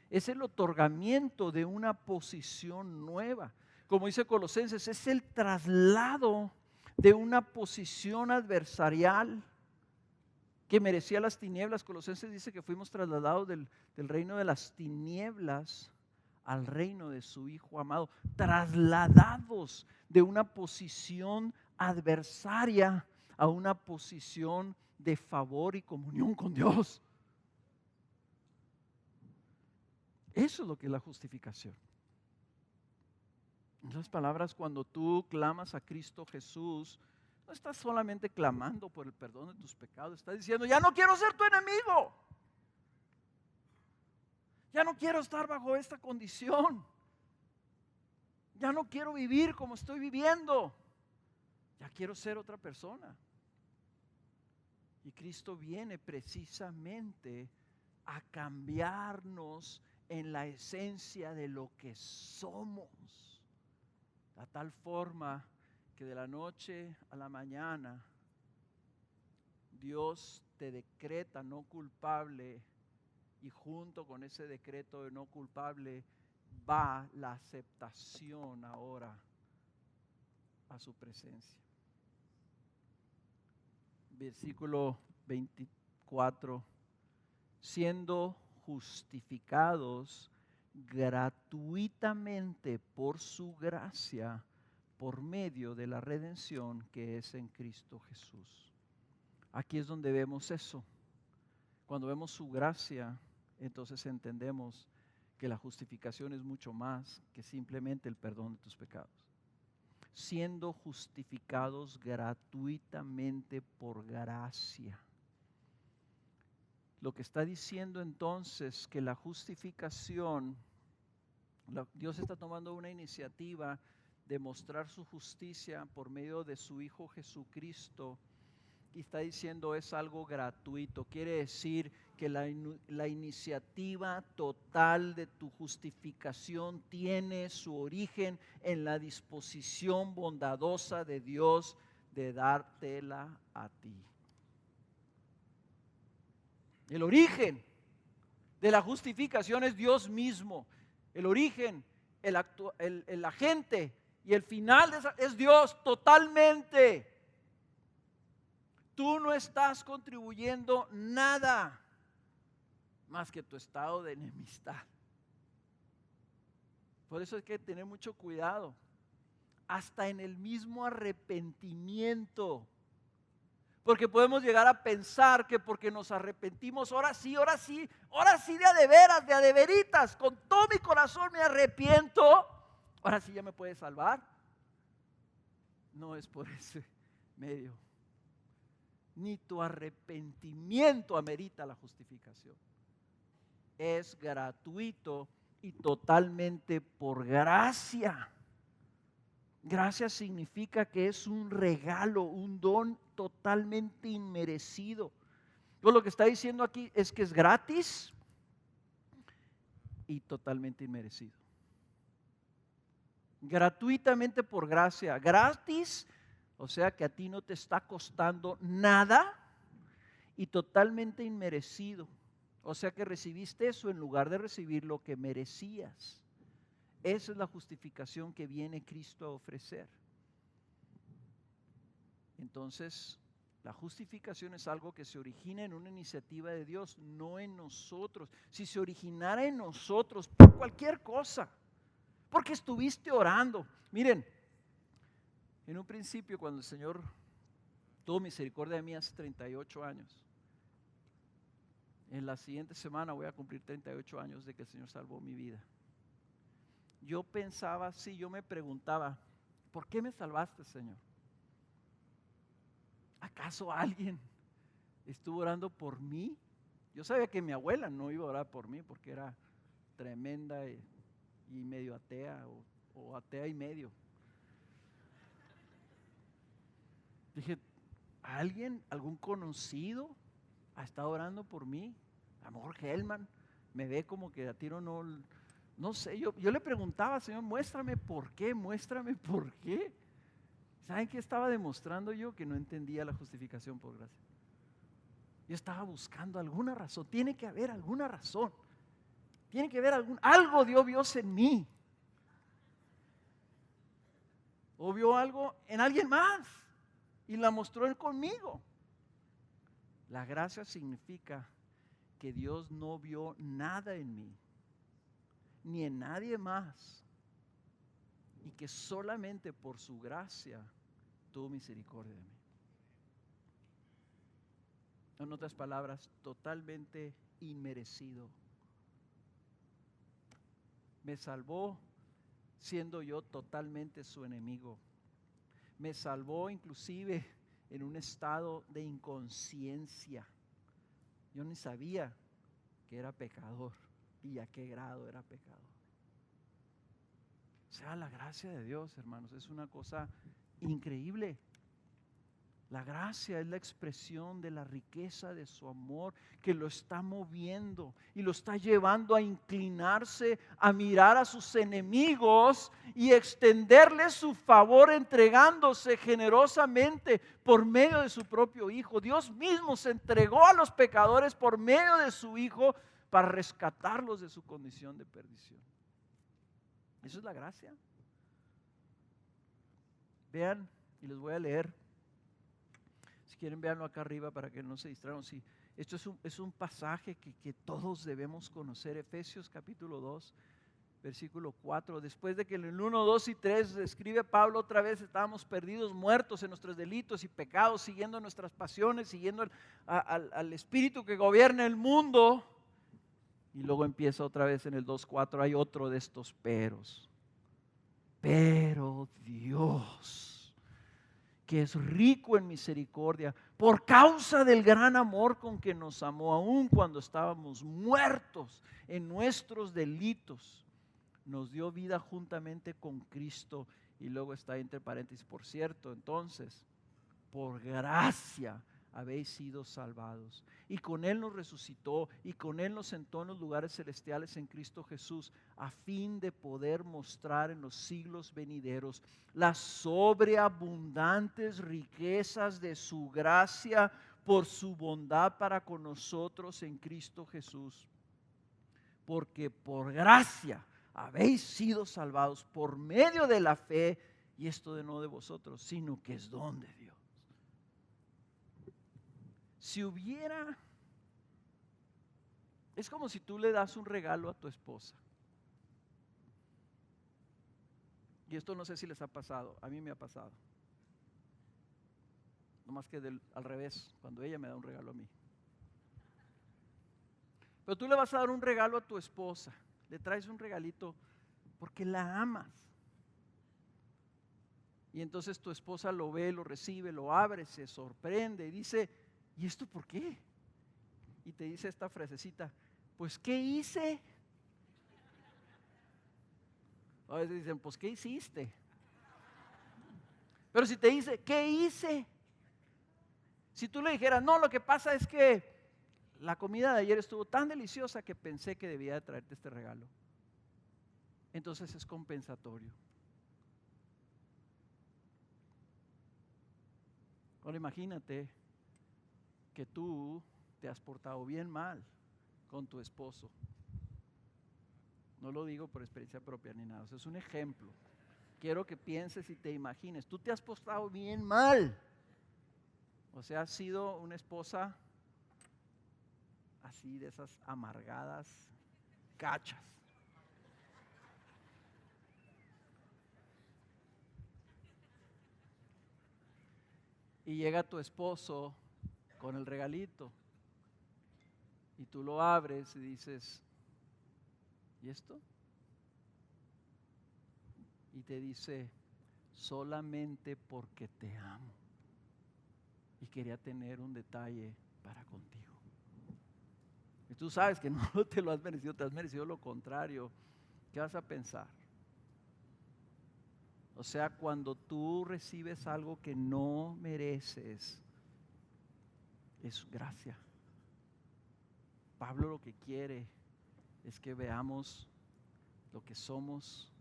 Es el otorgamiento de una posición nueva. Como dice Colosenses, es el traslado de una posición adversarial que merecía las tinieblas. Colosenses dice que fuimos trasladados del reino de las tinieblas al reino de su Hijo amado. Trasladados de una posición adversaria a una posición de favor y comunión con Dios. Eso es lo que es la justificación. En otras palabras, cuando tú clamas a Cristo Jesús, no estás solamente clamando por el perdón de tus pecados, estás diciendo, ya no quiero ser tu enemigo. Ya no quiero estar bajo esta condición. Ya no quiero vivir como estoy viviendo. Ya quiero ser otra persona. Y Cristo viene precisamente a cambiarnos en la esencia de lo que somos, a tal forma que de la noche a la mañana Dios te decreta no culpable, y junto con ese decreto de no culpable va la aceptación ahora a su presencia. Versículo 24, siendo justificados gratuitamente por su gracia, por medio de la redención que es en Cristo Jesús. Aquí es donde vemos eso. Cuando vemos su gracia, entonces entendemos que la justificación es mucho más que simplemente el perdón de tus pecados. Siendo justificados gratuitamente por gracia. Lo que está diciendo entonces que la justificación, Dios está tomando una iniciativa de mostrar su justicia por medio de su Hijo Jesucristo, y está diciendo es algo gratuito. Quiere decir que la iniciativa total de tu justificación tiene su origen en la disposición bondadosa de Dios de dártela a ti. El origen de la justificación es Dios mismo. El origen, el agente y el final es Dios totalmente. Tú no estás contribuyendo nada más que tu estado de enemistad. Por eso hay que tener mucho cuidado. Hasta en el mismo arrepentimiento. Porque podemos llegar a pensar que porque nos arrepentimos, ahora sí de a veras, de a de veritas, con todo mi corazón me arrepiento, ahora sí ya me puede salvar. no es por ese medio. Ni tu arrepentimiento amerita la justificación. Es gratuito y totalmente por gracia. Gracia significa que es un regalo, un don totalmente inmerecido. Entonces, lo que está diciendo aquí es que es gratis y totalmente inmerecido. Gratuitamente por gracia. Gratis, o sea que a ti no te está costando nada, y totalmente inmerecido. O sea que recibiste eso en lugar de recibir lo que merecías. Esa es la justificación que viene Cristo a ofrecer. Entonces, la justificación es algo que se origina en una iniciativa de Dios, no en nosotros. Si se originara en nosotros, por cualquier cosa, porque estuviste orando. Miren, en un principio, cuando el Señor tuvo misericordia de mí hace 38 años, en la siguiente semana voy a cumplir 38 años de que el Señor salvó mi vida. Yo pensaba así, yo me preguntaba, ¿por qué me salvaste, Señor? ¿Acaso alguien estuvo orando por mí? Yo sabía que mi abuela no iba a orar por mí porque era tremenda y medio atea o atea y medio. Dije, ¿alguien, algún conocido ha estado orando por mí? A lo mejor Helman me ve como que a tiro no sé, yo le preguntaba, Señor, muéstrame por qué. ¿Saben qué estaba demostrando yo? Que no entendía la justificación por gracia. Yo estaba buscando alguna razón. Tiene que haber alguna razón. Tiene que haber algo dio Dios en mí. O vio algo en alguien más y la mostró Él conmigo. La gracia significa que Dios no vio nada en mí, ni en nadie más, y que solamente por su gracia tuvo misericordia de mí. En otras palabras, totalmente inmerecido. Me salvó siendo yo totalmente su enemigo. Me salvó inclusive en un estado de inconsciencia. Yo ni sabía que era pecador y a qué grado era pecador. O sea, la gracia de Dios, hermanos, es una cosa increíble. La gracia es la expresión de la riqueza de su amor que lo está moviendo y lo está llevando a inclinarse, a mirar a sus enemigos y extenderles su favor entregándose generosamente por medio de su propio Hijo. Dios mismo se entregó a los pecadores por medio de su Hijo para rescatarlos de su condición de perdición. Eso es la gracia. Vean, y les voy a leer. Si quieren, véanlo acá arriba para que no se distraigan. Sí, esto es un pasaje que todos debemos conocer. Efesios capítulo 2, versículo 4. Después de que en el 1, 2 y 3 escribe Pablo otra vez, estábamos perdidos, muertos en nuestros delitos y pecados, siguiendo nuestras pasiones, siguiendo al espíritu que gobierna el mundo. Y luego empieza otra vez en el 2:4, hay otro de estos peros. Pero Dios, que es rico en misericordia, por causa del gran amor con que nos amó, aun cuando estábamos muertos en nuestros delitos, nos dio vida juntamente con Cristo. Y luego está entre paréntesis, por cierto, entonces, por gracia habéis sido salvados. Y con Él nos resucitó y con Él nos sentó en los lugares celestiales en Cristo Jesús, a fin de poder mostrar en los siglos venideros las sobreabundantes riquezas de su gracia por su bondad para con nosotros en Cristo Jesús. Porque por gracia habéis sido salvados por medio de la fe, y esto de no de vosotros, sino que es don de Dios. Si hubiera, es como si tú le das un regalo a tu esposa. Y esto no sé si les ha pasado, a mí me ha pasado. No más que al revés, cuando ella me da un regalo a mí. Pero tú le vas a dar un regalo a tu esposa, le traes un regalito porque la amas. Y entonces tu esposa lo ve, lo recibe, lo abre, se sorprende y dice, ¿y esto por qué? Y te dice esta frasecita, pues ¿qué hice? A veces dicen, pues ¿qué hiciste? Pero si te dice, ¿qué hice? Si tú le dijeras, no, lo que pasa es que la comida de ayer estuvo tan deliciosa que pensé que debía de traerte este regalo. Entonces es compensatorio. Ahora imagínate que tú te has portado bien mal con tu esposo. No lo digo por experiencia propia ni nada, es un ejemplo. Quiero que pienses y te imagines, tú te has portado bien mal. O sea, has sido una esposa así de esas amargadas cachas. Y llega tu esposo con el regalito y tú lo abres y dices, ¿y esto? Y te dice, solamente porque te amo y quería tener un detalle para contigo. Y tú sabes que no te lo has merecido, te has merecido lo contrario. ¿Qué vas a pensar? O sea, cuando tú recibes algo que no mereces, es gracia. Pablo lo que quiere es que veamos lo que somos,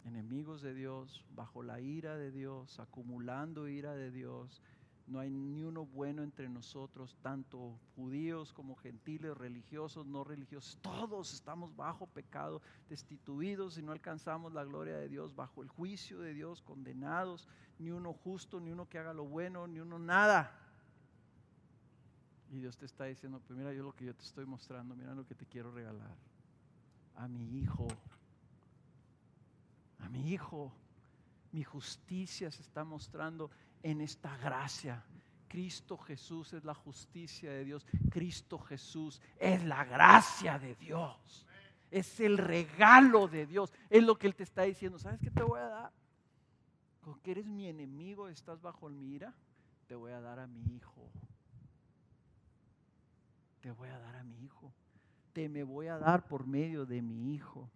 enemigos de Dios, bajo la ira de Dios, acumulando ira de Dios. No hay ni uno bueno entre nosotros, tanto judíos como gentiles, religiosos, no religiosos. Todos estamos bajo pecado, destituidos y no alcanzamos la gloria de Dios, bajo el juicio de Dios, condenados. Ni uno justo, ni uno que haga lo bueno, ni uno nada. Y Dios te está diciendo, pues mira yo lo que yo te estoy mostrando, mira lo que te quiero regalar. A mi hijo. A mi hijo. Mi justicia se está mostrando en esta gracia. Cristo Jesús es la justicia de Dios. Cristo Jesús es la gracia de Dios. Es el regalo de Dios. Es lo que Él te está diciendo. ¿Sabes qué te voy a dar? Con que eres mi enemigo, estás bajo mi ira, te voy a dar a mi hijo. Te voy a dar a mi hijo. Te me voy a dar por medio de mi hijo.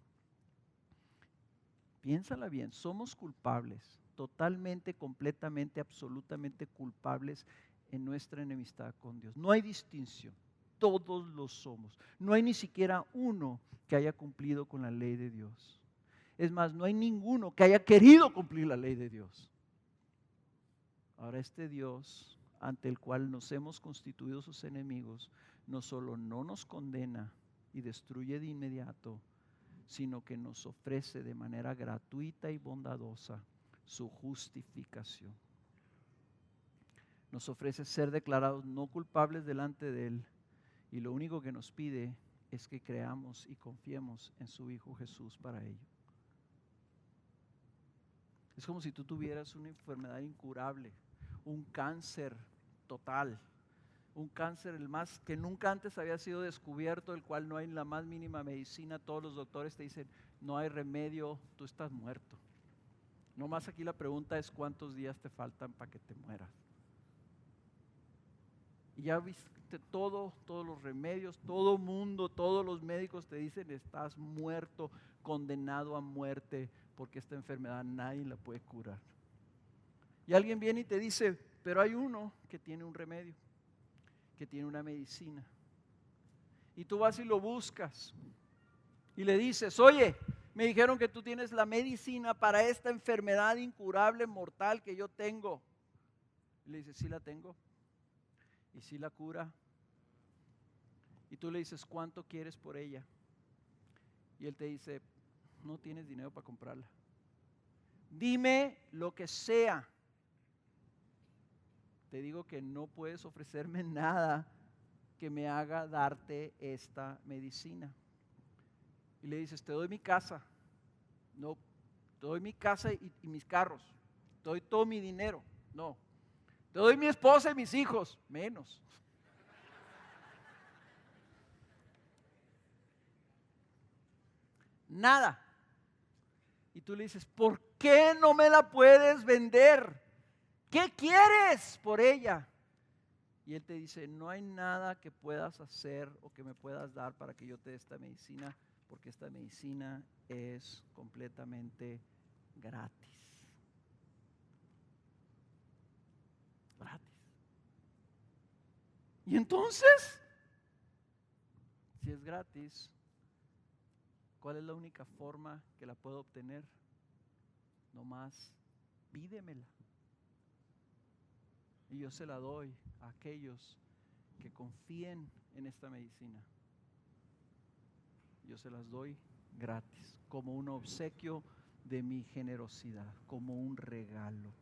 Piénsala bien, somos culpables, totalmente, completamente, absolutamente culpables en nuestra enemistad con Dios. No hay distinción, todos lo somos. No hay ni siquiera uno que haya cumplido con la ley de Dios. Es más, no hay ninguno que haya querido cumplir la ley de Dios. Ahora este Dios, ante el cual nos hemos constituido sus enemigos, no solo no nos condena y destruye de inmediato, sino que nos ofrece de manera gratuita y bondadosa su justificación. Nos ofrece ser declarados no culpables delante de Él, y lo único que nos pide es que creamos y confiemos en su Hijo Jesús para ello. Es como si tú tuvieras una enfermedad incurable, un cáncer total, un cáncer el más que nunca antes había sido descubierto, el cual no hay la más mínima medicina. Todos los doctores te dicen, no hay remedio, tú estás muerto. No más aquí la pregunta es cuántos días te faltan para que te mueras. Y ya viste todos los remedios, todo mundo, todos los médicos te dicen, estás muerto, condenado a muerte, porque esta enfermedad nadie la puede curar. Y alguien viene y te dice, pero hay uno que tiene un remedio, que tiene una medicina. Y tú vas y lo buscas y le dices, oye, me dijeron que tú tienes la medicina para esta enfermedad incurable, mortal que yo tengo. Y le dices, sí la tengo. Y sí la cura. Y tú le dices, ¿cuánto quieres por ella? Y él te dice, no tienes dinero para comprarla. Dime lo que sea. Te digo que no puedes ofrecerme nada que me haga darte esta medicina. Y le dices, te doy mi casa. No, te doy mi casa y mis carros. Te doy todo mi dinero. No. Te doy mi esposa y mis hijos. Menos. Nada. Y tú le dices, ¿por qué no me la puedes vender? ¿Qué quieres por ella? Y él te dice, no hay nada que puedas hacer o que me puedas dar para que yo te dé esta medicina, porque esta medicina es completamente gratis. Gratis. Y entonces, si es gratis, ¿cuál es la única forma que la puedo obtener? Nomás pídemela. Y yo se la doy a aquellos que confíen en esta medicina. Yo se las doy gratis, como un obsequio de mi generosidad, como un regalo.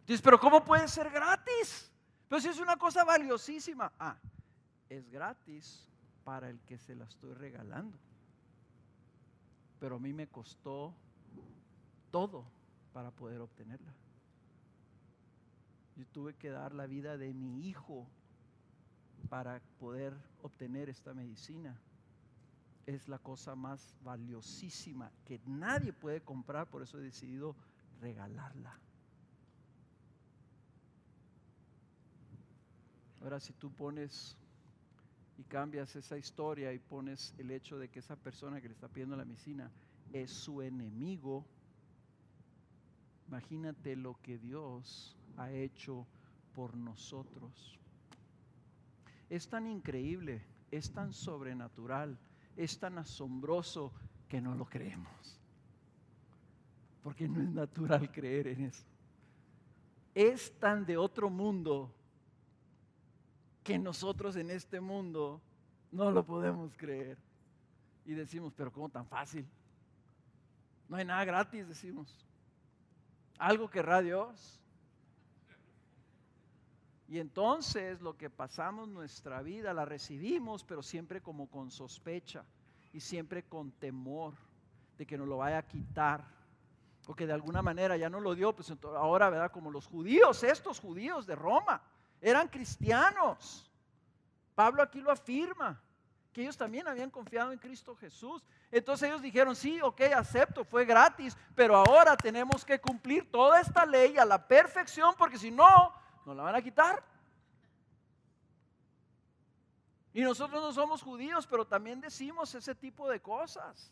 Dices, pero ¿cómo puede ser gratis? Pues es una cosa valiosísima. Es gratis para el que se la estoy regalando. Pero a mí me costó todo para poder obtenerla. Yo tuve que dar la vida de mi hijo para poder obtener esta medicina. Es la cosa más valiosísima que nadie puede comprar, por eso he decidido regalarla. Ahora, si tú pones y cambias esa historia y pones el hecho de que esa persona que le está pidiendo la medicina es su enemigo, imagínate lo que Dios ha hecho por nosotros. Es tan increíble, es tan sobrenatural, es tan asombroso que no lo creemos. Porque no es natural creer en eso. Es tan de otro mundo que nosotros en este mundo no lo podemos creer. Y decimos, pero ¿cómo tan fácil? No hay nada gratis, decimos. ¿Algo querrá Dios? Y entonces lo que pasamos nuestra vida la recibimos, pero siempre como con sospecha y siempre con temor de que nos lo vaya a quitar, o que de alguna manera ya no lo dio, pues ahora, ¿verdad? Como los judíos, estos judíos de Roma, eran cristianos. Pablo aquí lo afirma, que ellos también habían confiado en Cristo Jesús. Entonces ellos dijeron, sí, ok, acepto, fue gratis, pero ahora tenemos que cumplir toda esta ley a la perfección, porque si no, nos la van a quitar. Y nosotros no somos judíos, pero también decimos ese tipo de cosas.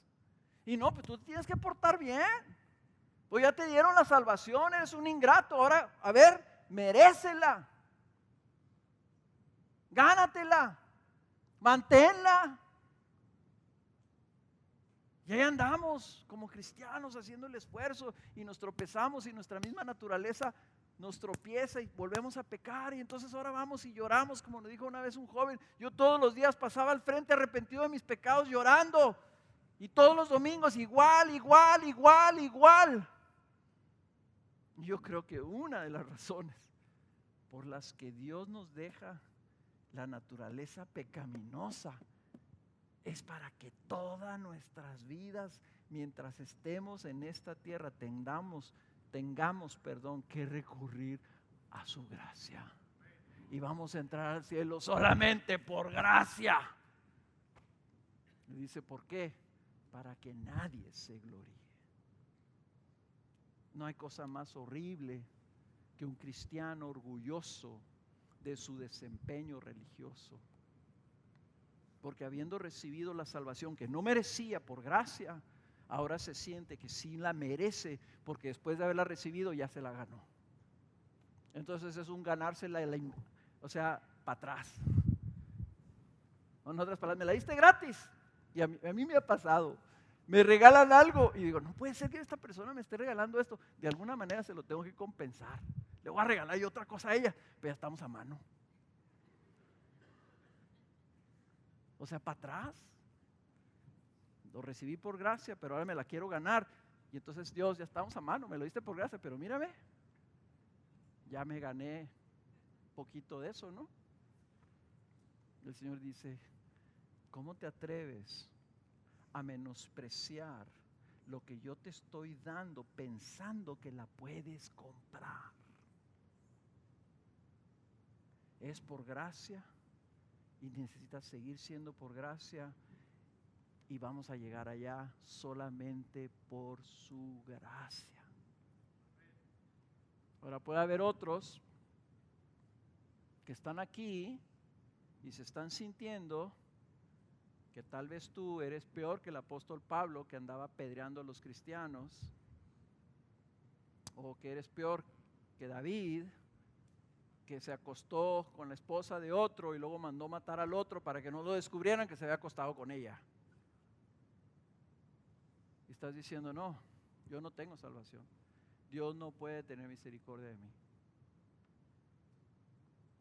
Y no, pues tú tienes que portar bien. Pues ya te dieron la salvación, eres un ingrato. Ahora, a ver, merécela. Gánatela. Manténla. Y ahí andamos como cristianos haciendo el esfuerzo y nos tropezamos y nuestra misma naturaleza nos tropieza y volvemos a pecar, y entonces ahora vamos y lloramos, como nos dijo una vez un joven. Yo todos los días pasaba al frente arrepentido de mis pecados llorando, y todos los domingos igual. Y yo creo que una de las razones por las que Dios nos deja la naturaleza pecaminosa es para que todas nuestras vidas, mientras estemos en esta tierra, tengamos que recurrir a su gracia. Y vamos a entrar al cielo solamente por gracia. Y dice, ¿por qué? Para que nadie se gloríe. No hay cosa más horrible que un cristiano orgulloso de su desempeño religioso. Porque habiendo recibido la salvación que no merecía por gracia, ahora se siente que sí la merece, porque después de haberla recibido ya se la ganó. Entonces es un ganársela, o sea, para atrás. En otras palabras, me la diste gratis. Y a mí me ha pasado. Me regalan algo y digo, no puede ser que esta persona me esté regalando esto. De alguna manera se lo tengo que compensar. Le voy a regalar yo otra cosa a ella, pero ya estamos a mano. O sea, para atrás. Lo recibí por gracia, pero ahora me la quiero ganar. Y entonces, Dios, ya estamos a mano, me lo diste por gracia, pero mírame, ya me gané poquito de eso, ¿no? El Señor dice, ¿cómo te atreves a menospreciar lo que yo te estoy dando pensando que la puedes comprar? Es por gracia y necesitas seguir siendo por gracia. y vamos a llegar allá solamente por su gracia. Ahora puede haber otros que están aquí y se están sintiendo que tal vez tú eres peor que el apóstol Pablo, que andaba apedreando a los cristianos, o que eres peor que David, que se acostó con la esposa de otro y luego mandó matar al otro para que no lo descubrieran que se había acostado con ella. Y estás diciendo, no, yo no tengo salvación. Dios no puede tener misericordia de mí.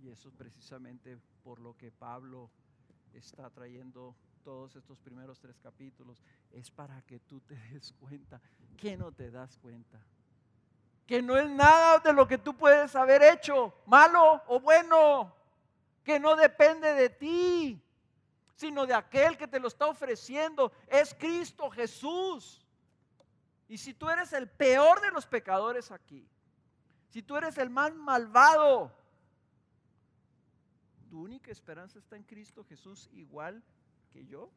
Y eso es precisamente por lo que Pablo está trayendo todos estos primeros 3 capítulos. Es para que tú te des cuenta que no te das cuenta. Que no es nada de lo que tú puedes haber hecho, malo o bueno. Que no depende de ti, sino de aquel que te lo está ofreciendo. Es Cristo Jesús. Y si tú eres el peor de los pecadores aquí, si tú eres el más malvado, tu única esperanza está en Cristo Jesús, igual que yo,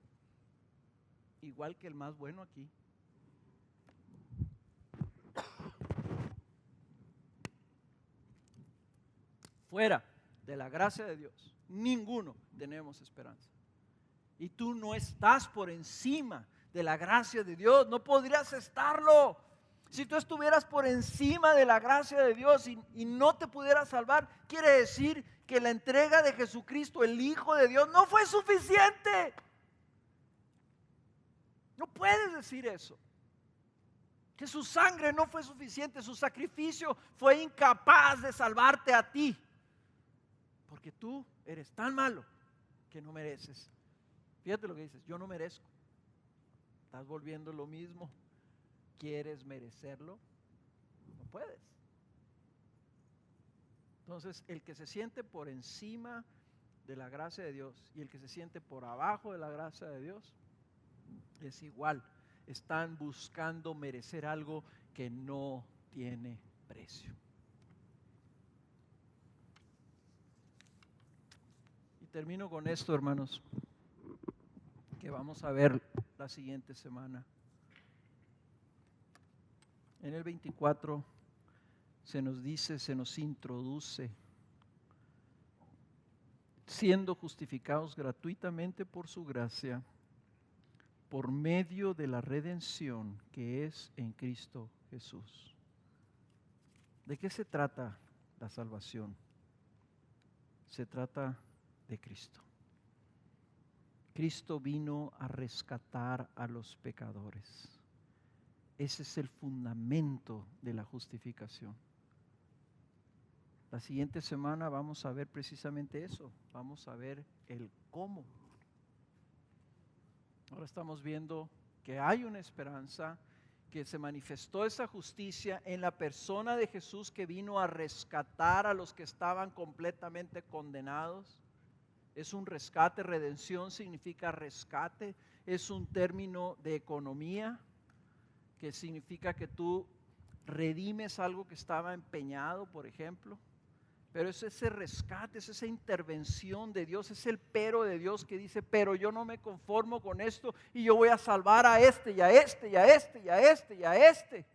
igual que el más bueno aquí. Fuera de la gracia de Dios, ninguno tenemos esperanza. Y tú no estás por encima de la gracia de Dios, no podrías estarlo. Si tú estuvieras por encima de la gracia de Dios y no te pudieras salvar, quiere decir que la entrega de Jesucristo, el Hijo de Dios, no fue suficiente. No puedes decir eso. Que su sangre no fue suficiente, su sacrificio fue incapaz de salvarte a ti. Porque tú eres tan malo que no mereces. Fíjate lo que dices, yo no merezco. Estás volviendo lo mismo. ¿Quieres merecerlo? No puedes. Entonces, el que se siente por encima de la gracia de Dios y el que se siente por abajo de la gracia de Dios es igual. Están buscando merecer algo que no tiene precio. Y termino con esto, hermanos, que vamos a ver la siguiente semana. En el 24 se nos dice, se nos introduce, siendo justificados gratuitamente por su gracia, por medio de la redención que es en Cristo Jesús. ¿De qué se trata la salvación? Se trata de Cristo. Cristo vino a rescatar a los pecadores. Ese es el fundamento de la justificación. La siguiente semana vamos a ver precisamente eso. Vamos a ver el cómo. Ahora estamos viendo que hay una esperanza, que se manifestó esa justicia en la persona de Jesús, que vino a rescatar a los que estaban completamente condenados. Es un rescate, redención significa rescate, es un término de economía, que significa que tú redimes algo que estaba empeñado, por ejemplo. Pero es ese rescate, es esa intervención de Dios, es el pero de Dios que dice, pero yo no me conformo con esto y yo voy a salvar a este y a este y a este y a este y a este.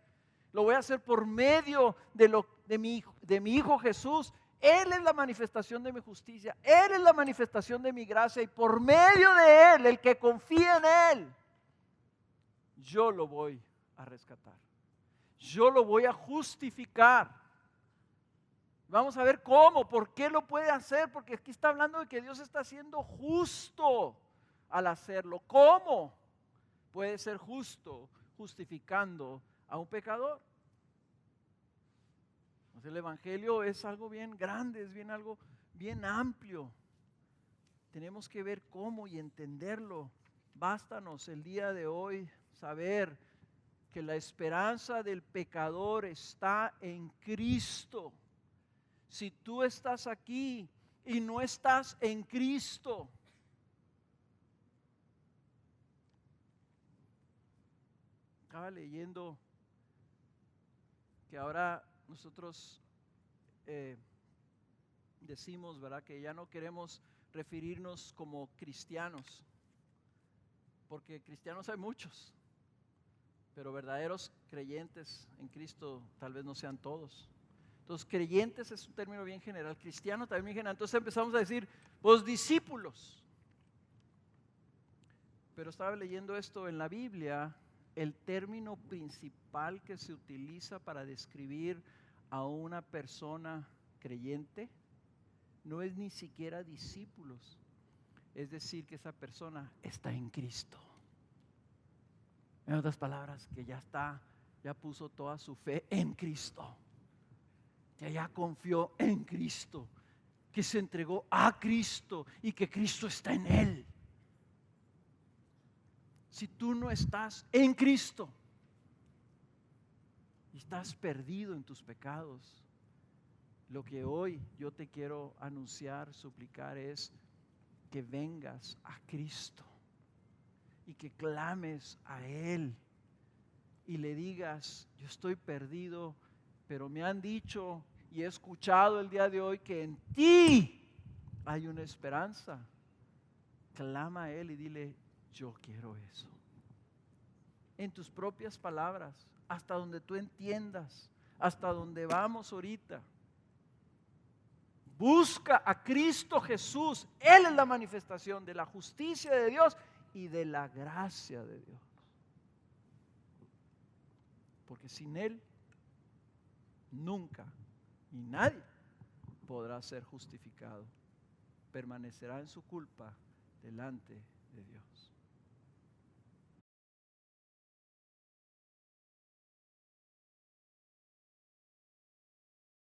Lo voy a hacer por medio de mi Hijo Jesús. Él es la manifestación de mi justicia, Él es la manifestación de mi gracia, y por medio de Él, el que confía en Él, yo lo voy a rescatar. Yo lo voy a justificar. Vamos a ver cómo, por qué lo puede hacer, porque aquí está hablando de que Dios está siendo justo al hacerlo. ¿Cómo puede ser justo justificando a un pecador? Entonces el Evangelio es algo bien grande, es bien algo bien amplio. Tenemos que ver cómo y entenderlo. Bástanos el día de hoy saber que la esperanza del pecador está en Cristo. Si tú estás aquí y no estás en Cristo, estaba leyendo que ahora nosotros decimos, ¿verdad?, que ya no queremos referirnos como cristianos, porque cristianos hay muchos, pero verdaderos creyentes en Cristo tal vez no sean todos. Entonces, creyentes es un término bien general, cristiano también bien general. Entonces empezamos a decir, pues discípulos. Pero estaba leyendo esto en la Biblia, el término principal que se utiliza para describir a una persona creyente no es ni siquiera discípulos, es decir, que esa persona está en Cristo. En otras palabras, que ya puso toda su fe en Cristo, que ya confió en Cristo, que se entregó a Cristo y que Cristo está en él. Si tú no estás en Cristo y estás perdido en tus pecados, lo que hoy yo te quiero anunciar, suplicar es que vengas a Cristo y que clames a Él y le digas, yo estoy perdido, pero me han dicho y he escuchado el día de hoy que en ti hay una esperanza. Clama a Él y dile, yo quiero eso. En tus propias palabras, hasta donde tú entiendas, hasta donde vamos ahorita. Busca a Cristo Jesús. Él es la manifestación de la justicia de Dios y de la gracia de Dios. Porque sin Él, nunca y nadie podrá ser justificado. Permanecerá en su culpa delante de Dios.